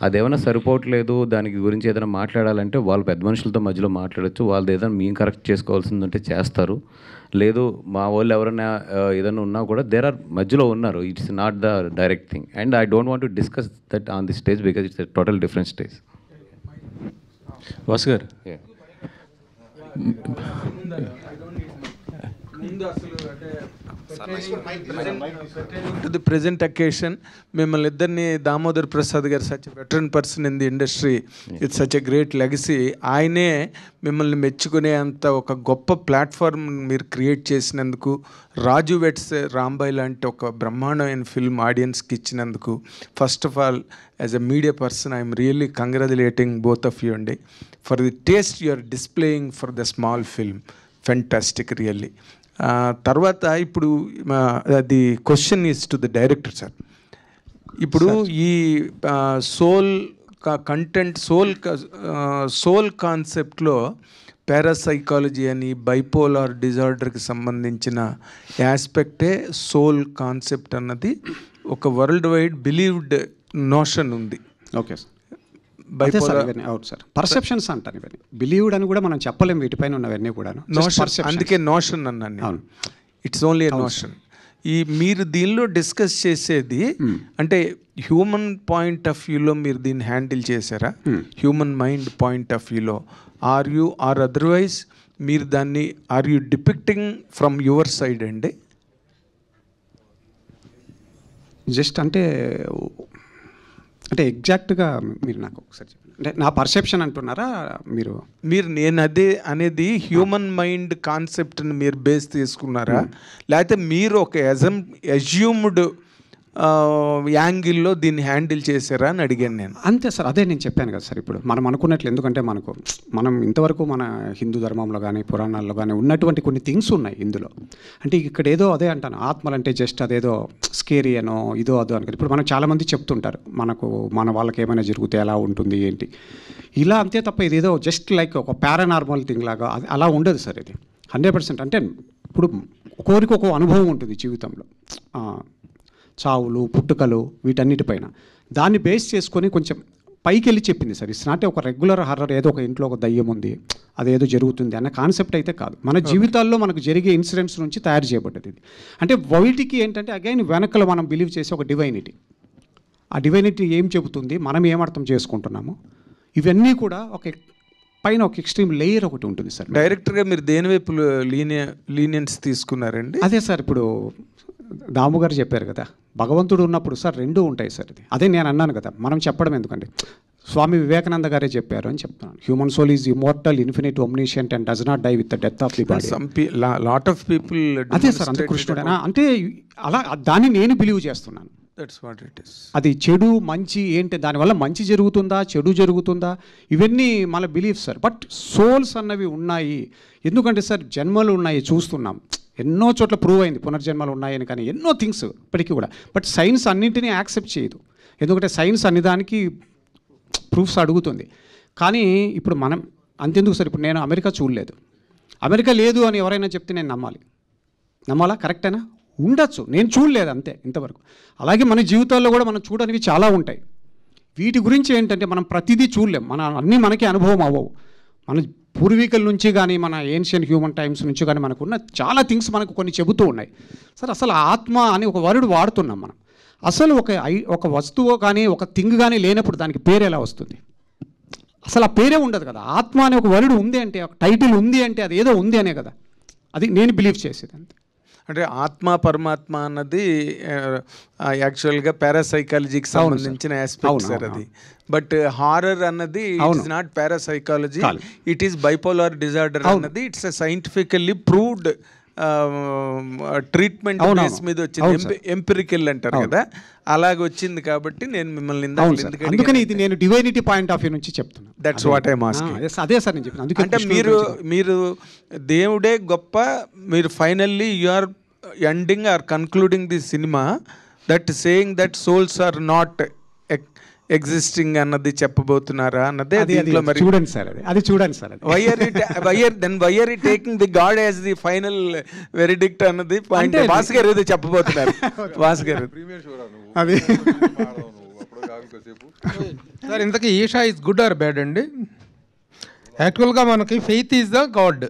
అదేమైనా సరిపోవట్లేదు, దానికి గురించి ఏదైనా మాట్లాడాలంటే వాళ్ళు పెద్ద మనుషులతో మధ్యలో మాట్లాడచ్చు, వాళ్ళది ఏదైనా మేము కరెక్ట్ చేసుకోవాల్సిందంటే చేస్తారు. లేదు మా వాళ్ళు ఎవరైనా ఏదైనా ఉన్నా కూడా దేర్ ఆర్ మధ్యలో ఉన్నారు. It's not the direct thing and I don't want to discuss that on the stage because it's total different stage. Vasu గారు, టు ది ప్రెజెంట్ అకేషన్ మిమ్మల్ని ఇద్దరిని దామోదర్ ప్రసాద్ గారు such veteran person in the industry, it's such a great legacy. ఆయనే మిమ్మల్ని మెచ్చుకునే అంత ఒక గొప్ప ప్లాట్ఫామ్ మీరు క్రియేట్ చేసినందుకు, రాజు వెట్స్ రాంబాయ్ లాంటి ఒక బ్రహ్మాండమైన ఫిల్మ్ ఆడియన్స్కి ఇచ్చినందుకు, first of all as a media person I'm really congratulating both of you అండి for the taste you are displaying for the small film. Fantastic really. తర్వాత ఇప్పుడు the question is to the director sir. ఇప్పుడు ఈ soul content soul కాన్సెప్ట్లో parapsychology అని bipolar డిజార్డర్కి సంబంధించిన యాస్పెక్టే సోల్ కాన్సెప్ట్ అన్నది ఒక వరల్డ్ వైడ్ బిలీవ్డ్ నోషన్ ఉంది. Okay sir. అవును సార్, పర్సెప్షన్స్ అంటాను ఇవన్నీ. బిలీవ్డ్ అని కూడా మనం చెప్పలేము వీటిపైన ఉన్నవన్నీ కూడా. అందుకే నోషన్ అన్నాను. అవును, ఇట్స్ ఓన్లీ ఎ నోషన్. ఈ మీరు దీనిలో డిస్కస్ చేసేది అంటే హ్యూమన్ పాయింట్ ఆఫ్ వ్యూలో మీరు దీన్ని హ్యాండిల్ చేశారా? హ్యూమన్ మైండ్ పాయింట్ ఆఫ్ వ్యూలో ఆర్ అదర్వైజ్ మీరు దాన్ని or you depicting from your side అండి? జస్ట్ అంటే ఎగ్జాక్ట్గా మీరు నాకు ఒకసారి చెప్పండి. అంటే నా పర్సెప్షన్ అంటున్నారా మీరు? నేను అదే అనేది హ్యూమన్ మైండ్ కాన్సెప్ట్ని మీరు బేస్ తీసుకున్నారా, లేకపోతే మీరు ఒక అజ్యూమ్డ్ యాంగిల్లో దీన్ని హ్యాండిల్ చేశారా అని అడిగాను నేను. అంతే సార్, అదే నేను చెప్పాను కదా సార్. ఇప్పుడు మనం అనుకున్నట్లు, ఎందుకంటే మనం ఇంతవరకు మన హిందూ ధర్మంలో కానీ పురాణాల్లో కానీ ఉన్నటువంటి కొన్ని థింగ్స్ ఉన్నాయి ఇందులో. అంటే ఇక్కడ ఏదో అదే అంటాను, ఆత్మలంటే జస్ట్ అదేదో స్కేరీ అనో ఇదో అదో అని. ఇప్పుడు మనం చాలామంది చెప్తుంటారు మన వాళ్ళకి ఏమైనా జరిగితే ఎలా ఉంటుంది ఏంటి ఇలా, అంతే తప్ప ఇదేదో జస్ట్ లైక్ ఒక పారానార్మల్ థింగ్ లాగా అలా ఉండదు సార్. ఇది 100%. అంటే ఇప్పుడు ఒక్కొరికి ఒక్కో అనుభవం ఉంటుంది జీవితంలో, చావులు పుట్టుకలు వీటన్నిటిపైన. దాన్ని బేస్ చేసుకొని కొంచెం పైకి వెళ్ళి చెప్పింది సార్. ఇట్స్ నాట్ ఒక రెగ్యులర్ హర్రర్, ఏదో ఒక ఇంట్లో ఒక దయ్యం ఉంది అదేదో జరుగుతుంది అన్న కాన్సెప్ట్ అయితే కాదు. మన జీవితాల్లో మనకు జరిగే ఇన్సిడెంట్స్ నుంచి తయారు చేయబడ్డది ఇది. అంటే వీటికి ఏంటంటే అగైన్ వెనకలు మనం బిలీవ్ చేసే ఒక డివైనిటీ. ఆ డివైనిటీ ఏం చెబుతుంది, మనం ఏం అర్థం చేసుకుంటున్నాము, ఇవన్నీ కూడా పైన ఒక ఎక్స్ట్రీమ్ లేయర్ ఒకటి ఉంటుంది సార్. డైరెక్టర్గా మీరు దేని వైపు లీనియన్స్ తీసుకున్నారండి? అదే సార్, ఇప్పుడు దాము గారు చెప్పారు కదా, భగవంతుడు ఉన్నప్పుడు సార్ రెండూ ఉంటాయి సార్. ఇది అదే నేను అన్నాను కదా, మనం చెప్పడం ఎందుకంటే స్వామి వివేకానంద గారే చెప్పారు అని చెప్తున్నాను. Human soul is immortal, infinite, omniscient and does not die with the death of the body. Lot of people అదే సార్, అంతే కృష్ణుడేనా అంటే అలా దాన్ని నేను బిలీవ్ చేస్తున్నాను. That's what it is. అది చెడు మంచి ఏంటి, దానివల్ల మంచి జరుగుతుందా చెడు జరుగుతుందా ఇవన్నీ మన బిలీఫ్ సార్. బట్ సోల్స్ అన్నవి ఉన్నాయి. ఎందుకంటే సార్ జన్మలు ఉన్నాయి చూస్తున్నాం, ఎన్నో చోట్ల ప్రూవ్ అయింది పునర్జన్మలు ఉన్నాయని, కానీ ఎన్నో థింగ్స్ ఇప్పటికీ కూడా. బట్ సైన్స్ అన్నింటినీ యాక్సెప్ట్ చేయదు, ఎందుకంటే సైన్స్ అన్ని దానికి ప్రూఫ్స్ అడుగుతుంది. కానీ ఇప్పుడు మనం అంతెందుకు సార్, ఇప్పుడు నేను అమెరికా చూడలేదు, అమెరికా లేదు అని ఎవరైనా చెప్తే నేను నమ్మాలా? కరెక్టేనా? ఉండొచ్చు, నేను చూడలేదు అంతే ఇంతవరకు. అలాగే మన జీవితాల్లో కూడా మనం చూడనివి చాలా ఉంటాయి. వీటి గురించి ఏంటంటే మనం ప్రతిదీ చూడలేం, అన్నీ మనకి అనుభవం అవ్వవు. మన పూర్వీకుల నుంచి కానీ మన ఏన్షియన్ హ్యూమన్ టైమ్స్ నుంచి కానీ మనకున్న చాలా థింగ్స్ మనకు కొన్ని చెబుతూ ఉన్నాయి సార్. అసలు ఆత్మ అని ఒక వర్డ్ వాడుతున్నాం మనం. అసలు ఒక వస్తువు కానీ ఒక థింగ్ కానీ లేనప్పుడు దానికి పేరు ఎలా వస్తుంది? అసలు ఆ పేరే ఉండదు కదా. ఆత్మ అనే ఒక వర్డ్ ఉంది అంటే, ఒక టైటిల్ ఉంది అంటే అది ఏదో ఉంది అనే కదా. అది నేను బిలీవ్ చేసేది అంతే. అంటే ఆత్మ పరమాత్మ అన్నది యాక్చువల్గా పారాసైకాలజీకి సంబంధించిన ఆస్పెక్ట్ సార్ అది. బట్ హారర్ అన్నది it is not parapsychology, it is bipolar disorder అన్నది it's scientifically proved treatment base మీద వచ్చింది, ఎంపిరికల్ అంటారు కదా, అలాగే వచ్చింది. కాబట్టి నేను మిమ్మల్ని అందుకని ఇది నేను డివైనిటీ పాయింట్ ఆఫ్ వ్యూ నుంచి చెప్తున్నాను. That's what I asking. అదే సార్ నేను చెప్పాను. అంటే మీరు దేవుడే గొప్ప, మీరు finally you are ending or concluding the cinema that saying that souls are not existing అన్నది చెప్పబోతున్నారా అన్నదే దీంట్లో. మరి చూడండి సార్, అది చూడండి sir. Why are you taking the God as the final verdict అన్నది పాయింట్. భాస్కర్ ఏదో చెప్పబోతున్నారు. భాస్కర్ అది కాసేపు. సార్ ఇంతకీ Eesha is good or bad అండి? యాక్చువల్గా మనకి ఫెయిత్ ఈజ్ ద గాడ్.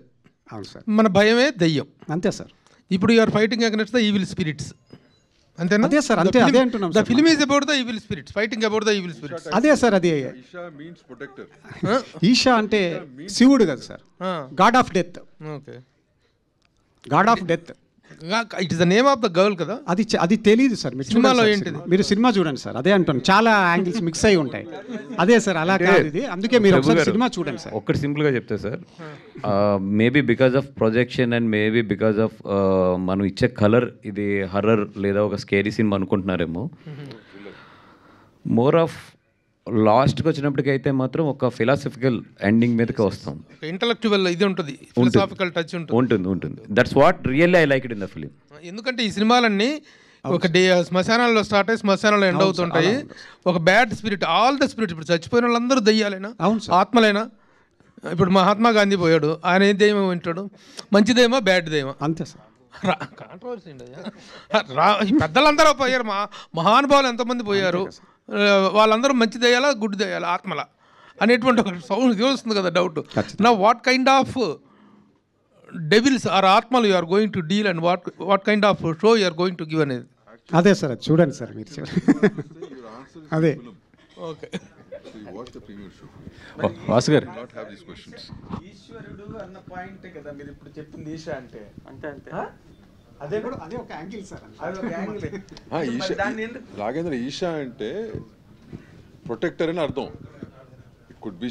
అవును సార్. మన భయమే దెయ్యం. అంతే సార్. ఇప్పుడు you are fighting against the evil spirits, అంతేనా? అదే సార్, అంతే అదే అంటున్నాం. The film is about the evil spirits, fighting about the evil spirits. అదే సార్, అదే. Isha means protector. ఈషా అంటే శివుడు కదా sir, god of death. Okay, god of death. It is the name of the girl కదా. అది తెలియదు సార్. మీరు సినిమాలో ఏంటిది? మీరు సినిమా చూడండి సార్, అదే అంటాను. చాలా యాంగిల్స్ మిక్స్ అయి ఉంటాయి. అదే సార్, అలా కాదు ఇది. అందుకే మీరు ఒకసారి సినిమా చూడండి సార్. ఒక్కటి సింపుల్గా చెప్తే sir, maybe because of projection and maybe because of మనం ఇచ్చే కలర్ ఇది హర్రర్ లేదా ఒక స్కేరీ సినిమా అనుకుంటున్నారేమో. మోర్ ఆఫ్ లాస్ట్కి వచ్చినప్పటికైతే మాత్రం ఒక ఫిలాసఫికల్ ఎండింగ్ మీదకి వస్తాం. ఇంటలెక్చువల్ ఇది ఉంటుంది, ఫిలాసాఫికల్ టచ్ ఉంటుంది. That's what really I like it in the film. ఎందుకంటే ఈ సినిమాలన్నీ ఒక శ్మశానాల్లో స్టార్ట్ అయ్యి శ్మశానంలో ఎండ్ అవుతుంటాయి. ఒక bad spirit, all the spirit. ఇప్పుడు చచ్చిపోయిన వాళ్ళందరూ దయ్యాలైనా ఆత్మలైనా. ఇప్పుడు మహాత్మా గాంధీ పోయాడు, ఆయన ఏ దయ్యం వింటాడు? మంచిదేమో బ్యాడ్దేమో, అంతే సార్. కాంట్రవర్సీ పెద్దలందరూ పోయారు, మహానుభావులు ఎంతమంది పోయారు. వాళ్ళందరూ మంచి దయ్యాలా గుడ్ దయ్యాలా ఆత్మల అనేటువంటి ఒక సౌండ్ వస్తుంది కదా, డౌట్. నా what kind of devils are ఆత్మలు you are going to deal and what kind of show you are going to give అనేది. అదే సార్, అది చూడండి సార్ మీరు. అదే ఓకే. వాసు గారు, ఈశ్వరుడు అన్న పాయింట్ కదా మీరు ఇప్పుడు చెప్పింది. ఈశా అంటే అంతే అంతే. అదే కూడా అదే ఒక యాంగిల్ సార్. అది ఒక యాంగిల్. రాఘేంద్ర, ఈషా అంటే ప్రొటెక్టర్ అని అర్థం. ఇట్ కుడ్ బి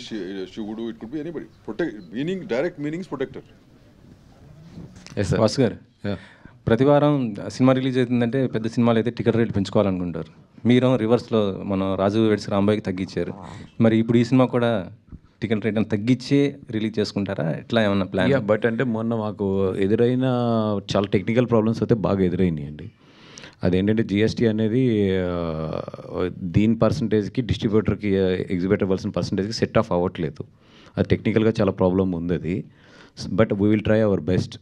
శివుడు, it could be anybody. Meaning, direct meanings protector. Vasu గారు, ప్రతి వారం సినిమా రిలీజ్ అవుతుందంటే పెద్ద సినిమాలు అయితే టికెట్ రేట్లు పెంచుకోవాలనుకుంటారు. మీరు రివర్స్లో మన రాజు వెడ్స్ రాంబాయికి తగ్గించారు. మరి ఇప్పుడు ఈ సినిమా కూడా టికెట్ రేట్ తగ్గించి రిలీజ్ చేసుకుంటారా? ఎట్లా ఏమన్నా ప్లాన్? బట్ అంటే మొన్న మాకు ఎదురైన చాలా టెక్నికల్ ప్రాబ్లమ్స్ అయితే బాగా ఎదురైనాయి అండి. అదేంటంటే జిఎస్టీ అనేది దీని పర్సంటేజ్కి డిస్ట్రిబ్యూటర్కి ఎగ్జిబ్యూటర్ ఇవ్వాల్సిన పర్సంటేజ్కి సెట్ ఆఫ్ అవ్వట్లేదు. అది టెక్నికల్గా చాలా ప్రాబ్లం ఉంది అది. But we will try our best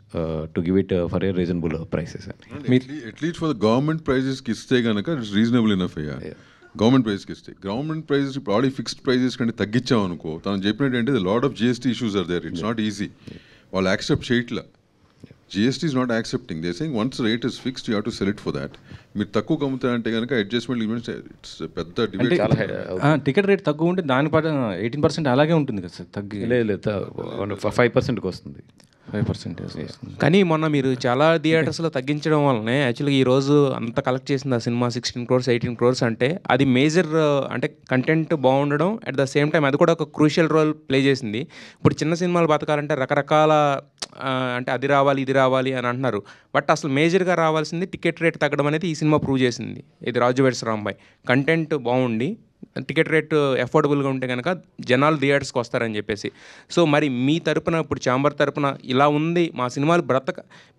to give it for a reasonable prices. At least for the government ప్రైజెస్కి ఇస్తే కనుక ఇట్స్ రీజనబుల్ ఇనఫ్. అయ్యా గవర్నమెంట్ ప్రైస్కి ఇస్తే, గవర్నమెంట్ ప్రైజెస్ ఇప్పుడు ఆల్రెడీ ఫిక్స్డ్ ప్రైజెస్ కంటే తగ్గించాం అనుకో, తను చెప్పినట్టు ఏంటి, lot of GST issues are there. It's not easy. వాళ్ళు యాక్సెప్ట్ చేయట్లా. GST is not accepting. They saying once rate is fixed you have to sell it for that. మీరు తక్కువ కమ్ముతారంటే కనుక అడ్జస్ట్మెంట్ ఇట్స్ పెద్ద డిబేట్. టికెట్ రేట్ తక్కువ ఉంటే దాని 18% అలాగే ఉంటుంది కదా సార్? తగ్గి లేదు 5%కి వస్తుంది. 5%. కానీ మొన్న మీరు చాలా థియేటర్స్లో తగ్గించడం వల్లనే యాక్చువల్గా ఈరోజు అంత కలెక్ట్ చేసింది ఆ సినిమా 16 crores 18 crores అంటే అది మేజర్. అంటే కంటెంట్ బాగుండడం అట్ ద సేమ్ టైం అది కూడా ఒక క్రూషియల్ రోల్ ప్లే చేసింది. ఇప్పుడు చిన్న సినిమాలు బతకాలంటే రకరకాల అంటే అది రావాలి ఇది రావాలి అని అంటున్నారు. బట్ అసలు మేజర్గా రావాల్సింది టికెట్ రేట్ తగ్గడం అనేది ఈ సినిమా ప్రూవ్ చేసింది. ఇది రాజు వెడ్స్ రాంబాయ్ కంటెంట్ బాగుండి టికెట్ రేట్ అఫోర్డబుల్గా ఉంటే కనుక జనాలు థియేటర్స్కి వస్తారని చెప్పేసి. సో మరి మీ తరపున ఇప్పుడు ఛాంబర్ తరపున ఇలా ఉంది, మా సినిమాలు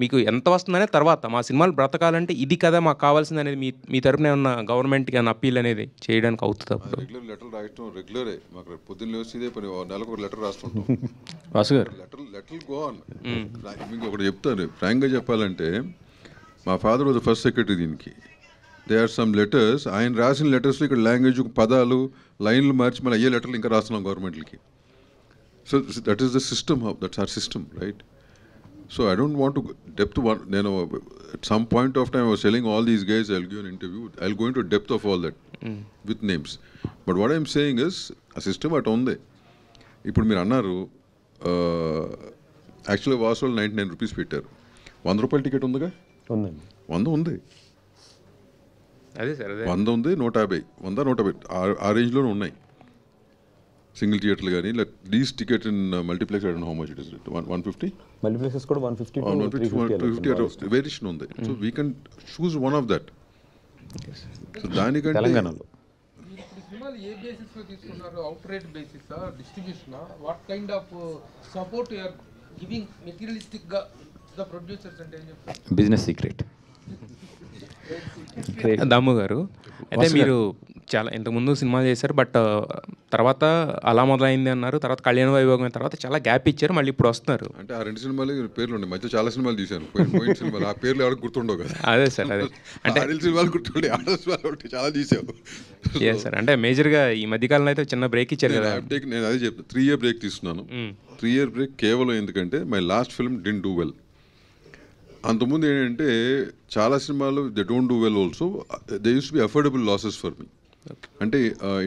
మీకు ఎంత వస్తుందనే తర్వాత మా సినిమాలు బ్రతకాలంటే ఇది కదా మాకు కావాల్సింది అనేది మీ తరపున ఏమన్నా గవర్నమెంట్కి ఏమన్నా అప్పీల్ అనేది చేయడానికి అవుతుంది? అప్పుడు రెగ్యులర్ లెటర్ రాయటం రెగ్యులరే. మాకు పొద్దున్న లేచి ఇదే పని, నెలకు ఒక లెటర్ రాస్తుంటాం. వాసు గారు, లెటర్ గో ఆన్. మీకు ఒకటి చెప్తాను ఫ్రాంక్గా చెప్పాలంటే, మా ఫాదర్ వాజ్ ఫస్ట్ సెక్రటరీ దీనికి. దే ఆర్ సమ్ లెటర్స్, ఆయన రాసిన లెటర్స్లో ఇక్కడ లాంగ్వేజ్ పదాలు లైన్లు మార్చి మళ్ళీ అయ్యే లెటర్లు ఇంకా రాస్తున్నాం గవర్నమెంట్లకి. So that is the system, that's our system, right? So I don't want to depth one. నేను at some point of time I was telling all these guys I'll give an interview, I'll go into depth of all that with names. But what I'm saying is a system at ఉంది. ఇప్పుడు మీరు అన్నారు యాక్చువల్గా వాసులు 99 rupees పెట్టారు. 100 రూపాయల ticket ఉందిగా? ఉందండి. 100 ఉంది, అదే సార్, 100 ఉంది, 150, 100, 150 ఆ రేంజ్లోనే ఉన్నాయి సింగిల్ థియేటర్లు. కానీ these ticket in multiplex I don't know how much it is. 150 multiplexes కూడా 150 వేరియేషన్ ఉంది. So we can choose one of that. సో దానికంటే తెలంగాణలో సినిమాలు ఏ బేసిస్లో తీసుకున్నారు? అవుట్ రేట్ బేసిసా, డిస్ట్రిబ్యూషనా? What kind of support you are giving మెటీరియలిస్టిక్గా ద ప్రొడ్యూసర్స్ అంటే ఏం చెప్తారు? Business secret. దమ్ము గారు, అయితే మీరు చాలా ఇంతకుముందు సినిమాలు చేశారు, బట్ తర్వాత అలా మొదలైంది అన్నారు, తర్వాత కళ్యాణ వైభోగం అయిన తర్వాత చాలా గ్యాప్ ఇచ్చారు, మళ్ళీ ఇప్పుడు వస్తున్నారు. అంటే ఆ 2 సినిమాలు పేర్లు ఉన్నాయి, మధ్య చాలా సినిమాలు తీశాను, పోయిన సినిమాలు ఆ పేర్లు ఎవరికి గుర్తుండవు కదా. అదే సార్, అదే అంటే ఆడిల్ సినిమాలు గుర్తుండే, ఆడల్ సినిమాలు చాలా తీసావు. సార్ అంటే మేజర్గా ఈ మధ్యకాలంలో అయితే చిన్న బ్రేక్ ఇచ్చారు కదా. నేను అదే చెప్తాను, 3 year బ్రేక్ తీసుకున్నాను. 3 year బ్రేక్ కేవలం ఎందుకంటే my last film didn't do well. అంతకుముందు ఏంటంటే చాలా సినిమాలు they don't do well also, they used be affordable losses for me. అంటే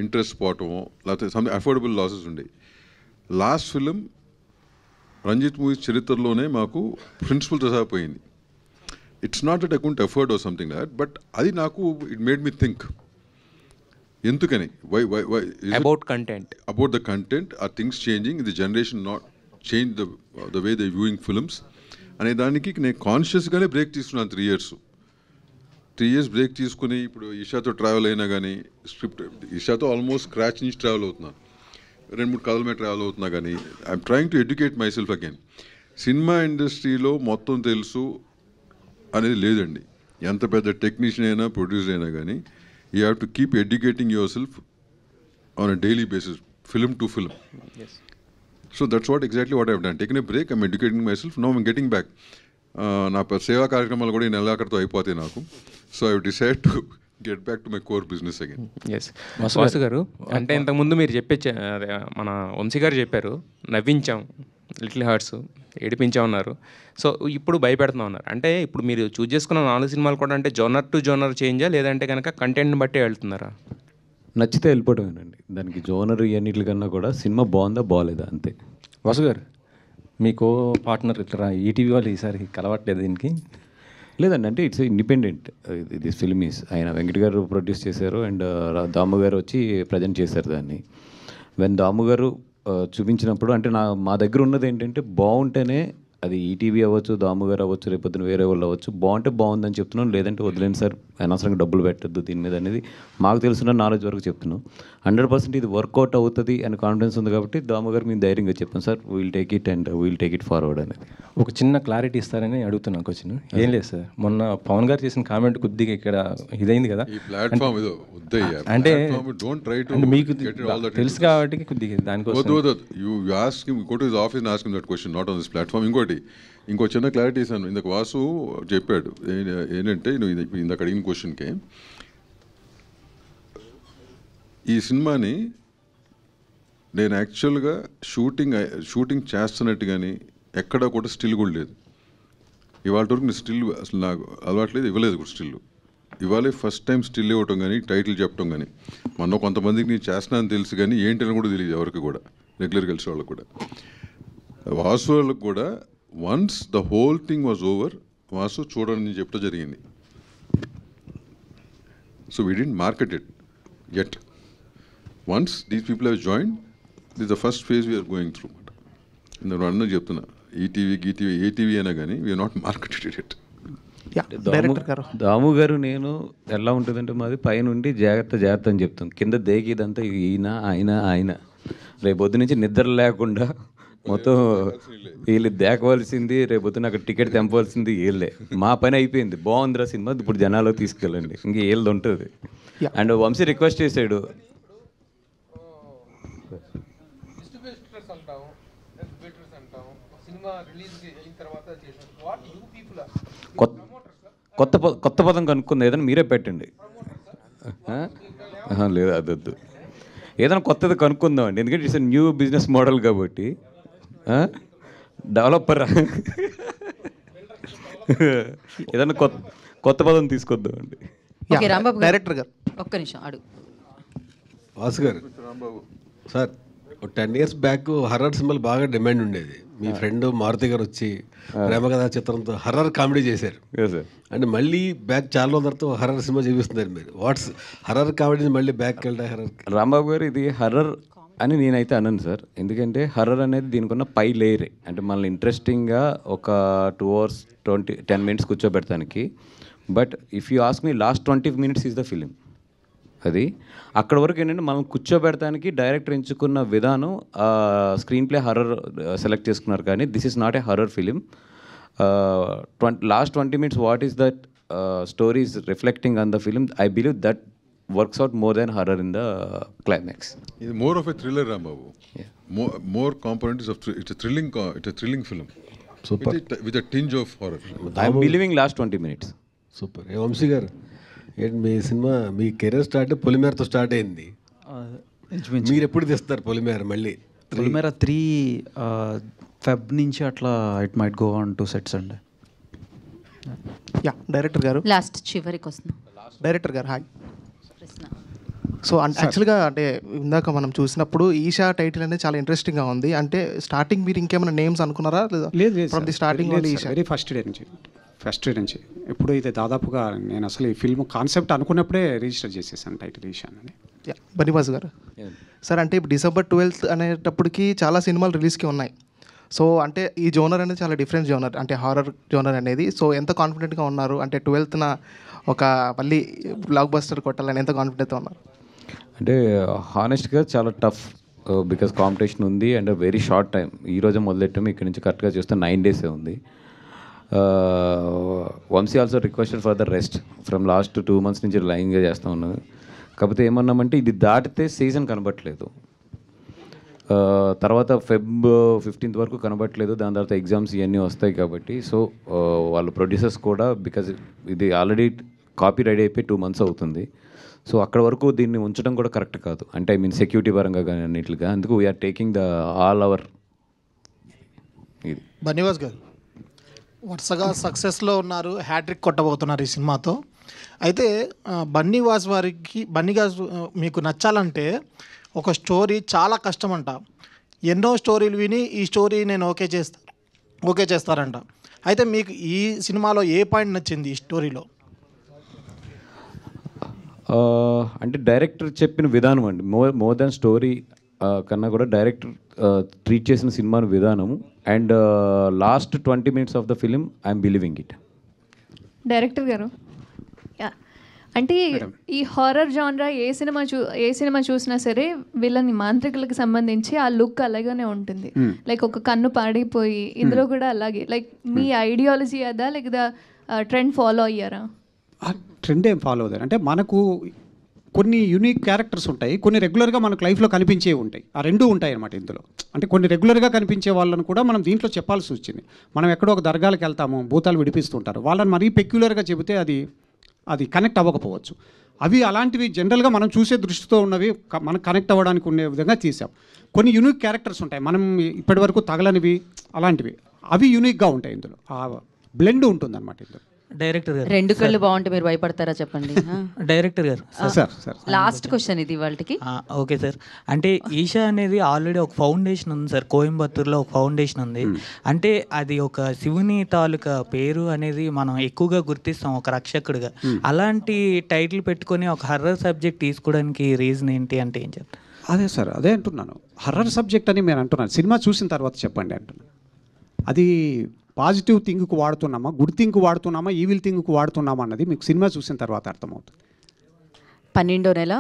ఇంట్రెస్ట్ పోవటమో లేకపోతే సమ్ అఫోర్డబుల్ లాసెస్ ఉండేవి. లాస్ట్ ఫిలిం రంజిత్ మూవీస్ చరిత్రలోనే మాకు ప్రిన్సిపల్తో సహా పోయింది. It's not that I couldn't afford or something like that, but అది నాకు ఇట్ మేడ్ మీ థింక్. ఎందుకని about the content or things changing, the generation not change the way they viewing films అనే దానికి నేను కాన్షియస్గానే బ్రేక్ తీసుకున్నాను. 3 years break తీసుకుని ఇప్పుడు ఈషాతో travel అయినా కానీ, స్క్రిప్ట్ ఈషాతో ఆల్మోస్ట్ స్క్రాచ్ నుంచి ట్రావెల్ అవుతున్నాను, 2-3 కథల మీద ట్రావెల్ అవుతున్నా కానీ I'm trying to educate my self again. Cinema ఇండస్ట్రీలో మొత్తం తెలుసు అనేది లేదండి. ఎంత పెద్ద టెక్నీషియన్ అయినా ప్రొడ్యూసర్ అయినా కానీ you have to keep educating yourself on a daily basis, film to film. So that's what exactly what I've done. Taken a break, I'm educating myself, now I'm getting back. నా సేవా కార్యక్రమాలు కూడా ఈ నెలాఖరుతో అయిపోతాయి నాకు. So I decide to get back to my core business again. Yes Vasu garu, అంటే ఇంతకుముందు మీరు మన వంశీ గారు చెప్పారు, నవ్వించాం, లిటిల్ హార్ట్స్ ఏడిపించామన్నారు. సో ఇప్పుడు భయపెడుతున్నాం అన్నారు. అంటే ఇప్పుడు మీరు చూజ్ చేసుకున్న 4 సినిమాలు కూడా అంటే జోనర్ టు జోనర్ చేంజా, లేదంటే కనుక కంటెంట్ని బట్టే వెళ్తున్నారా? నచ్చితే వెళ్ళిపోవటమేనండి. దానికి జోనర్ ఇవన్నిటికన్నా కూడా సినిమా బాగుందా బాగాలేదా అంతే. వాసు గారు, మీకు పార్ట్నర్ ఇట్లా ఈటీవీ వాళ్ళు ఈసారి కలవట్లేదు దీనికి? లేదండి, అంటే ఇట్స్ ఇండిపెండెంట్. ఇది ఫిల్మ్ ఈస్ ఆయన వెంకట్ గారు ప్రొడ్యూస్ చేశారు అండ్ దాము గారు వచ్చి ప్రజెంట్ చేశారు దాన్ని. వెన్ దాము గారు చూపించినప్పుడు అంటే మా దగ్గర ఉన్నది ఏంటంటే బాగుంటేనే, అది ఈటీవీ అవ్వచ్చు, దాము గారు అవ్వచ్చు, రేపొద్దున వేరే వాళ్ళు అవ్వచ్చు, బాగుంటే బాగుందని చెప్తున్నాను, లేదంటే వదిలేండి సార్, అనవసరంగా డబ్బులు పెట్టద్దు దీని మీద అనేది మాకు తెలిసిన నాలెడ్జ్ వరకు చెప్తున్నాం. 100% ఇది వర్కౌట్ అవుతుంది అని కాన్ఫిడెన్స్ ఉంది కాబట్టి దాము గారు మేము ధైర్యంగా చెప్పాం, sir we'll take it and we'll take it forward అనేది. ఒక చిన్న క్లారిటీ ఇస్తారని అడుగుతున్నాను క్వశ్చన్. ఏం లేదు సార్, మొన్న పవన్ గారు చేసిన కామెంట్ కొద్దిగా ఇక్కడ ఇదైంది కదా, అంటే మీకు తెలుసు కాబట్టి కొద్దిగా దానికోసం ఇంకో చిన్న క్లారిటీ ఇస్తాను. ఇందాక వాసు చెప్పాడు ఏంటంటే, నువ్వు ఇందాక అడిగిన క్వశ్చన్కి, ఈ సినిమాని నేను యాక్చువల్గా షూటింగ్ చేస్తున్నట్టు కానీ ఎక్కడా కూడా స్టిల్ కూడా లేదు. ఇవాళ వరకు నేను స్టిల్ అసలు నాకు అలవాట్లేదు, ఇవ్వలేదు కూడా స్టిల్. ఇవాళ ఫస్ట్ టైం స్టిల్ ఇవ్వటం కానీ టైటిల్ చెప్పడం కానీ. మొన్న కొంతమందికి నేను చేస్తున్నాను తెలుసు కానీ ఏంటని కూడా తెలియదు ఎవరికి కూడా, రెగ్యులర్ కలిసి వాళ్ళకి కూడా. వాసు వాళ్ళకి కూడా once the whole thing was over, Vasu చూడని చెప్పడం జరిగింది. So we didn't market it yet. Once these people have joined, this is the first phase we are going through. నేను అన్న చెప్తున్నా, ఈటీవీ ఏటీవీ అయినా కానీ వీఆర్ నాట్ మార్కెటెడ్ ఇట్. దాము గారు నేను ఎలా ఉంటుందంటే మాది పైనుండి జాగ్రత్త అని చెప్తాం, కింద దేకిదంతా ఆయన రేపొద్దు నుంచి నిద్ర లేకుండా మొత్తం వీళ్ళు దేకవలసింది, రేపొద్దున అక్కడ టికెట్ తెంపవలసింది వీళ్ళే. మా పని అయిపోయింది, బాగుందిరా సినిమా, ఇప్పుడు జనాల్లో తీసుకెళ్ళండి, ఇంక వీళ్ళది ఉంటుంది. అండ్ వంశీ రిక్వెస్ట్ చేశాడు, కొత్త పదం కనుక్కుంది, ఏదైనా మీరే పెట్టండి. లేదు అదొద్దు, ఏదైనా కొత్తది కనుక్కుందాం అండి, ఎందుకంటే ఇట్స్ న్యూ బిజినెస్ మోడల్ కాబట్టి. డెవలపర్ ఏదైనా కొత్త పదం తీసుకొద్దాం అండి. డైరెక్టర్ గారు ఒక్క నిమిషం అడుగు. వాసు గారు, సార్ 10 years బ్యాక్ హర్రర్ సినిమాలు బాగా డిమాండ్ ఉండేది. మీ ఫ్రెండ్ మారుతి గారు వచ్చి ప్రేమకథా చిత్రంతో హర్రర్ కామెడీ చేశారు. అంటే మళ్ళీ బ్యాక్ చాలా రోజుల తర్వాత హర్రర్ సినిమా చూపిస్తున్నారు మీరు. వాట్స్ హర్రర్ కామెడీ మళ్ళీ బ్యాక్ వెళ్ళా హర్రర్? రాంబాబు గారు, ఇది హర్రర్ అని నేనైతే అనను సార్, ఎందుకంటే హర్రర్ అనేది దీనికి ఉన్న పై లేయరే. అంటే మనల్ని ఇంట్రెస్టింగ్గా ఒక 2 hours 10 minutes కూర్చోబెడతానికి. But if you ask me last 20 minutes is the film. అది అక్కడ వరకు ఏంటంటే మనం కూర్చోబెడతానికి డైరెక్టర్ ఎంచుకున్న విధానం, స్క్రీన్ ప్లే హర్రర్ సెలెక్ట్ చేసుకున్నారు, కానీ this is not a horror film. Last 20 minutes what is that story is reflecting on the film. I believe that works out more than horror in the climax. ఇది more of a thriller Rambabu. More components of its thrilling film. Super. With a tinge of horror. I'm believing last 20 minutes. Super. Vamshi garu ఏంటి మీ cinema మీ career start పొలిమేరతో start అయింది. మీరు ఎప్పుడు తీస్తారు పొలిమేర మళ్ళీ? పొలిమేర 3 ఫెబ్ నుంచి అట్లా it might go on to sets అండి. యా డైరెక్టర్ గారు లాస్ట్ చివరికి వస్తున్నాం. డైరెక్టర్ గారు హాయ్. సో యాక్చువల్గా అంటే ఇందాక మనం చూసినప్పుడు ఈషా టైటిల్ అనేది చాలా ఇంట్రెస్టింగ్గా ఉంది. అంటే స్టార్టింగ్ మీరు ఇంకేమైనా నేమ్స్ అనుకున్నారా? లేదు from the starting Eesha very first day నుంచి ఇప్పుడు ఇది దాదాపుగా నేను అసలు ఈ ఫిల్మ్ కాన్సెప్ట్ అనుకున్నప్పుడే రిజిస్టర్ చేసేసాను టైటిల్ ఈషా అని. బనివాస్ గారు సార్, అంటే ఇప్పుడు December 12th అనేటప్పటికి చాలా సినిమాలు రిలీజ్కి ఉన్నాయి. సో అంటే ఈ జోనర్ అనేది చాలా డిఫరెంట్ జోనర్, అంటే హారర్ జోనర్ అనేది. సో ఎంత కాన్ఫిడెంట్గా ఉన్నారు అంటే 12th ఒక మళ్ళీ బ్లాక్ బస్టర్ కొట్టాలని ఎంత కాన్ఫిడెంట్గా ఉన్నారు? అంటే హానెస్ట్గా చాలా టఫ్ బికాస్ కాంపిటీషన్ ఉంది అండ్ వెరీ షార్ట్ టైం. ఈరోజే మొదలెట్టాము, ఇక్కడ నుంచి కరెక్ట్గా చూస్తే 9 days ఉంది. Vamshi also requested for the rest from last 2 months నుంచి లైన్గా చేస్తూ ఉన్నాను. కాకపోతే ఏమన్నామంటే ఇది దాటితే సీజన్ కనబట్టలేదు, తర్వాత Feb 15th వరకు కనబట్టలేదు, దాని తర్వాత ఎగ్జామ్స్ ఇవన్నీ వస్తాయి కాబట్టి. సో వాళ్ళ ప్రొడ్యూసర్స్ కూడా బికాజ్ ఇది ఆల్రెడీ కాపీ రెడీ అయిపోయి 2 months అవుతుంది. సో అక్కడ వరకు దీన్ని ఉంచడం కూడా కరెక్ట్ కాదు, అంటే ఐ మీన్ సెక్యూరిటీ పరంగా కానీ అన్నిట్లుగా. అందుకు we are taking the all hour. ఇది బనివాస్ గారు వరుసగా సక్సెస్లో ఉన్నారు, హ్యాట్రిక్ కొట్టబోతున్నారు ఈ సినిమాతో. అయితే బన్నీవాస్ మీకు నచ్చాలంటే ఒక స్టోరీ చాలా కష్టమంట. ఎన్నో స్టోరీలు విని ఈ స్టోరీ నేను ఓకే చేస్తారంట. అయితే మీకు ఈ సినిమాలో ఏ పాయింట్ నచ్చింది ఈ స్టోరీలో? అంటే డైరెక్టర్ చెప్పిన విధానం అండి, మోర్ దాన్ స్టోరీ కన్నా కూడా డైరెక్టర్ ట్రీట్ చేసిన సినిమాను విధానము. And last 20 minutes of the film I'm believing it. Director గారు అంటే ఈ హారర్ జానరా ఏ సినిమా చూసినా సరే వీళ్ళని మాంత్రికులకు సంబంధించి ఆ లుక్ అలాగనే ఉంటుంది. లైక్ ఒక కన్ను పాడైపోయి ఇందులో కూడా అలాగే. లైక్ మీ ఐడియాలజీ అదా లేక ట్రెండ్ ఫాలో అయ్యారా? ట్రెండ్ ఏం ఫాలో అవుతారు అంటే మనకు కొన్ని యూనిక్ క్యారెక్టర్స్ ఉంటాయి, కొన్ని రెగ్యులర్గా మనకు లైఫ్లో కనిపించేవి ఉంటాయి. ఆ రెండూ ఉంటాయి అన్నమాట ఇందులో. అంటే కొన్ని రెగ్యులర్గా కనిపించే వాళ్ళని కూడా మనం దీంట్లో చెప్పాల్సి వచ్చింది. మనం ఎక్కడో ఒక దర్గాలకు వెళ్తాము, భూతాలు విడిపిస్తుంటారు, వాళ్ళని మరీ పెక్యులర్గా చెబితే అది కనెక్ట్ అవ్వకపోవచ్చు. అవి అలాంటివి జనరల్గా మనం చూసే దృష్టితో ఉన్నవి మనం కనెక్ట్ అవ్వడానికి ఉండే విధంగా తీసాం. కొన్ని యూనిక్ క్యారెక్టర్స్ ఉంటాయి మనం ఇప్పటివరకు తగలనివి, అలాంటివి అవి యూనిక్గా ఉంటాయి ఇందులో. ఆ బ్లెండ్ ఉంటుంది అనమాట ఇందులో. డైరెక్టర్ గారు 2 కళ్ళు బాగుంటే మీరు భయపడతారా చెప్పండి. డైరెక్టర్ గారు సార్ లాస్ట్ క్వశ్చన్ ఇది వాళ్ళకి. ఓకే సార్, అంటే ఈషా అనేది ఆల్రెడీ ఒక ఫౌండేషన్ ఉంది సార్, కోయంబత్తూర్లో ఒక ఫౌండేషన్ ఉంది. అంటే అది ఒక శివుని తాలూకా పేరు అనేది మనం ఎక్కువగా గుర్తిస్తాం ఒక రక్షకుడిగా. అలాంటి టైటిల్ పెట్టుకొని ఒక హర్రర్ సబ్జెక్ట్ తీసుకోవడానికి రీజన్ ఏంటి అంటే ఏం చెప్తారు? అదే సార్, అదే అంటున్నాను, హర్రర్ సబ్జెక్ట్ అని నేను అంటున్నాను. సినిమా చూసిన తర్వాత చెప్పండి అంటున్నాను. అది పాజిటివ్ థింగ్కు వాడుతున్నామా, గుడ్ థింగ్కు వాడుతున్నామా, ఈవిల్ థింగ్కు వాడుతున్నామా అన్నది మీకు సినిమా చూసిన తర్వాత అర్థమవుతుంది. 12వ నెల